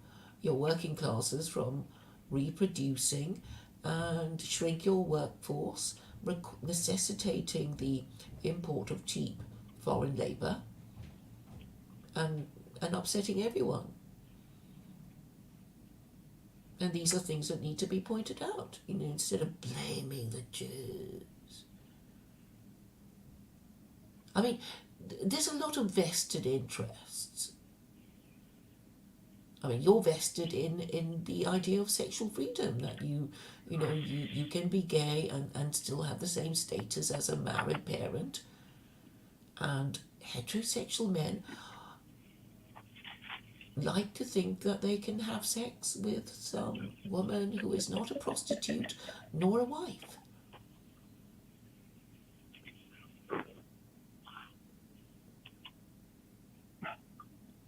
your working classes from reproducing and shrink your workforce, necessitating the import of cheap foreign labour and upsetting everyone. And these are things that need to be pointed out, instead of blaming the Jews. I mean, there's a lot of vested interests. I mean, you're vested in the idea of sexual freedom, that you can be gay and still have the same status as a married parent. And heterosexual men like to think that they can have sex with some woman who is not a prostitute nor a wife.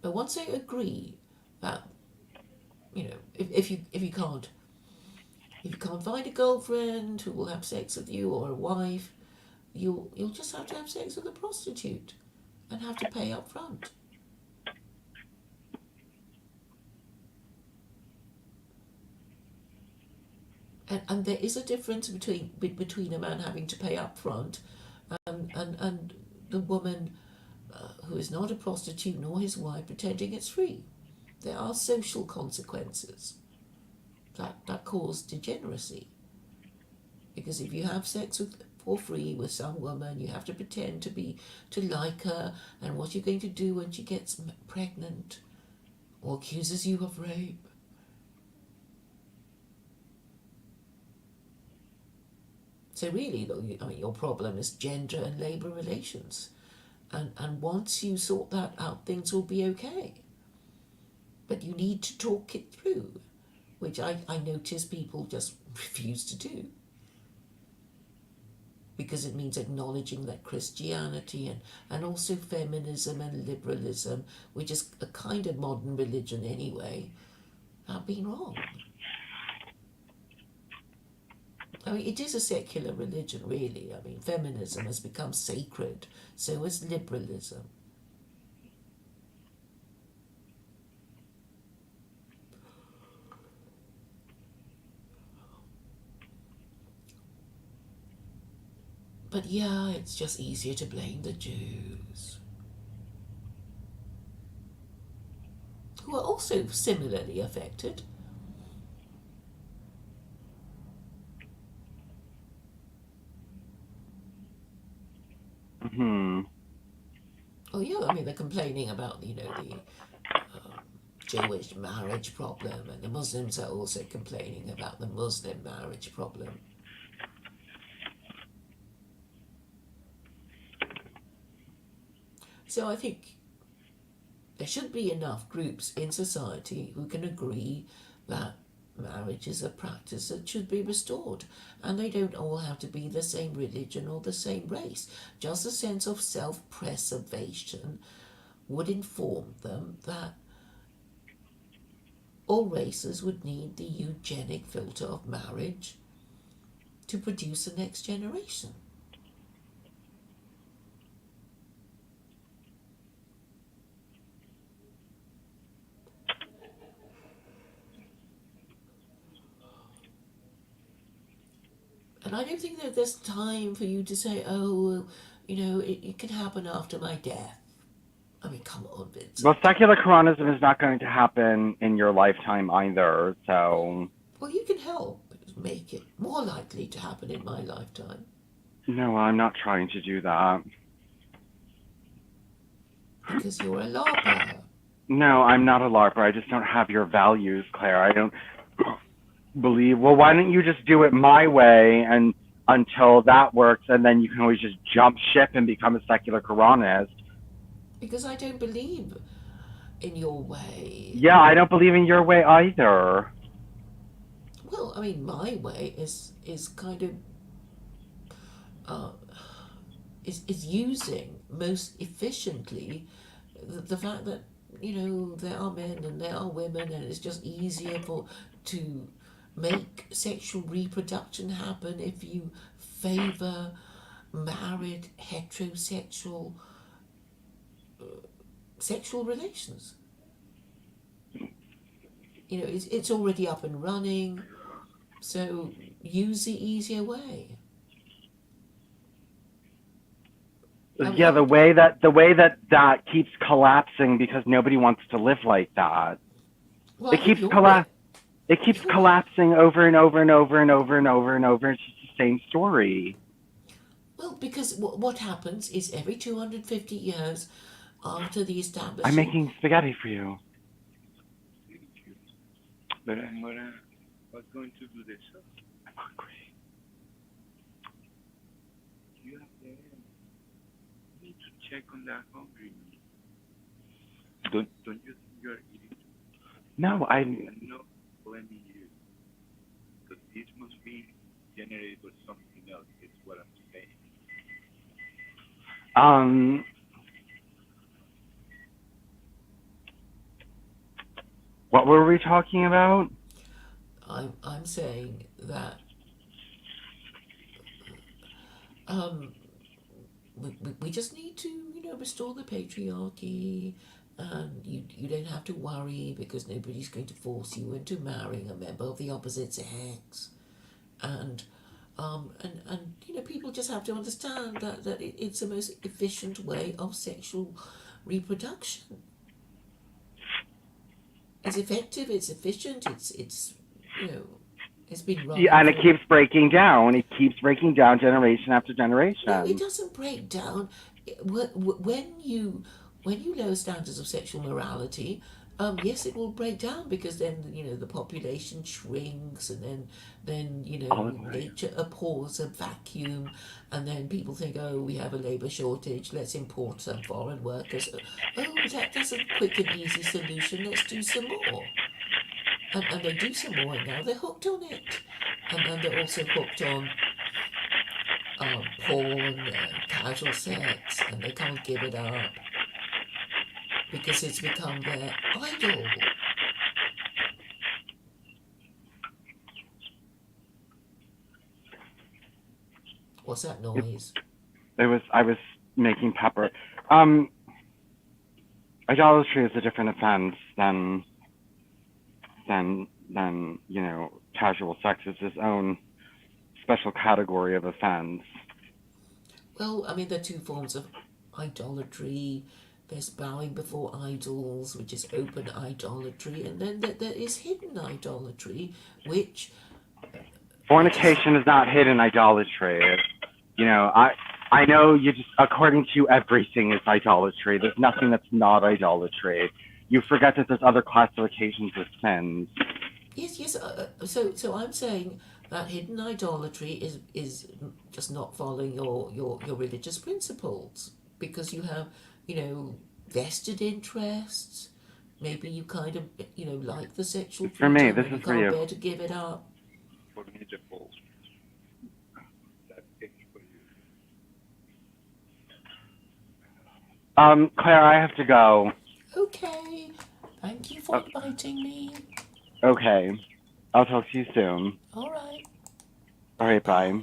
But once they agree that, if you can't find a girlfriend who will have sex with you, or a wife, you'll just have to have sex with a prostitute and have to pay up front. And there is a difference between a man having to pay up front and the woman who is not a prostitute nor his wife pretending it's free. There are social consequences that cause degeneracy. Because if you have sex for free with some woman, you have to pretend to like her, and what you're going to do when she gets pregnant or accuses you of rape. So really, your problem is gender and labour relations. And once you sort that out, things will be okay. But you need to talk it through, which I notice people just refuse to do. Because it means acknowledging that Christianity and also feminism and liberalism, which is a kind of modern religion anyway, have been wrong. I mean, it is a secular religion, really. I mean, feminism has become sacred, so has liberalism. But yeah, it's just easier to blame the Jews, who are also similarly affected. Hmm. Oh yeah, I mean they're complaining about the Jewish marriage problem, and the Muslims are also complaining about the Muslim marriage problem. So I think there should be enough groups in society who can agree that marriage is a practice that should be restored, and they don't all have to be the same religion or the same race. Just a sense of self-preservation would inform them that all races would need the eugenic filter of marriage to produce the next generation. And I don't think that there's time for you to say, oh, it can happen after my death. I mean, come on, Well, Vincent. secular Quranism is not going to happen in your lifetime either. So, Well, you can help make it more likely to happen in my lifetime no, I'm not trying to do that. because you're a LARPer. No, I'm not a LARPer. I just don't have your values, Claire. I don't believe. Well, why don't you just do it my way and until that works, and then you can always just jump ship and become a secular Quranist. Because I don't believe in your way. Yeah, I don't believe in your way either. Well, I mean, my way is kind of uh, is using most efficiently the fact that there are men and there are women, and it's just easier to make sexual reproduction happen if you favor married heterosexual sexual relations. It's already up and running, so use the easier way. I mean, Yeah, the way that keeps collapsing because nobody wants to live like that. well, I It think keeps your way. colla- it keeps Your way. collapsing over and over and over and over and over and over. It's just the same story. Well, because what happens is every 250 years after the I'm establishing. making spaghetti for you. But was going to do the show. I'm hungry. You have to need to check on that hungry. Don't you think you're eating? No, I'm. I'm not blaming you, because this must be generated by something else. Is what I'm saying. Um. What were we talking about? I'm saying that um, we just need to restore the patriarchy, and you don't have to worry because nobody's going to force you into marrying a member of the opposite sex, and people just have to understand that it's the most efficient way of sexual reproduction. It's effective, it's efficient, it's you know it's been Yeah, running and it for. keeps breaking down. It keeps breaking down generation after No, it generation. doesn't break down. When you lower standards of sexual morality, yes, it will break down because then the population shrinks, and then All the way. nature abhors a vacuum, and then people think, oh, we have a labour shortage, let's import some foreign workers. Oh, that's a quick and easy solution. Let's do some more, and they do some more, and now they're hooked on it, and they're also hooked on porn and casual sex, and they can't give it up because it's become their idol. What's that It, noise? it was. I was making pepper. Um. Idolatry is a different offense than casual sex. It's its own special category of offense. Well, I mean, there are two forms of idolatry. There's bowing before idols, which is open idolatry, and then there is hidden idolatry, which is Fornication is not hidden idolatry. You know, I know you just, according to you, everything is idolatry. There's nothing that's not idolatry. You forget that there's other classifications of sins. yes. So I'm saying that hidden idolatry is just not following your religious principles because you have, vested interests. Maybe you kind of, like the sexual For me, freedom this and you is for can't you. bear to give it up. For me, the false. That is for you. Claire, I have to go. Okay. Thank you for inviting me. Okay. I'll talk to you soon. All right. All right, bye.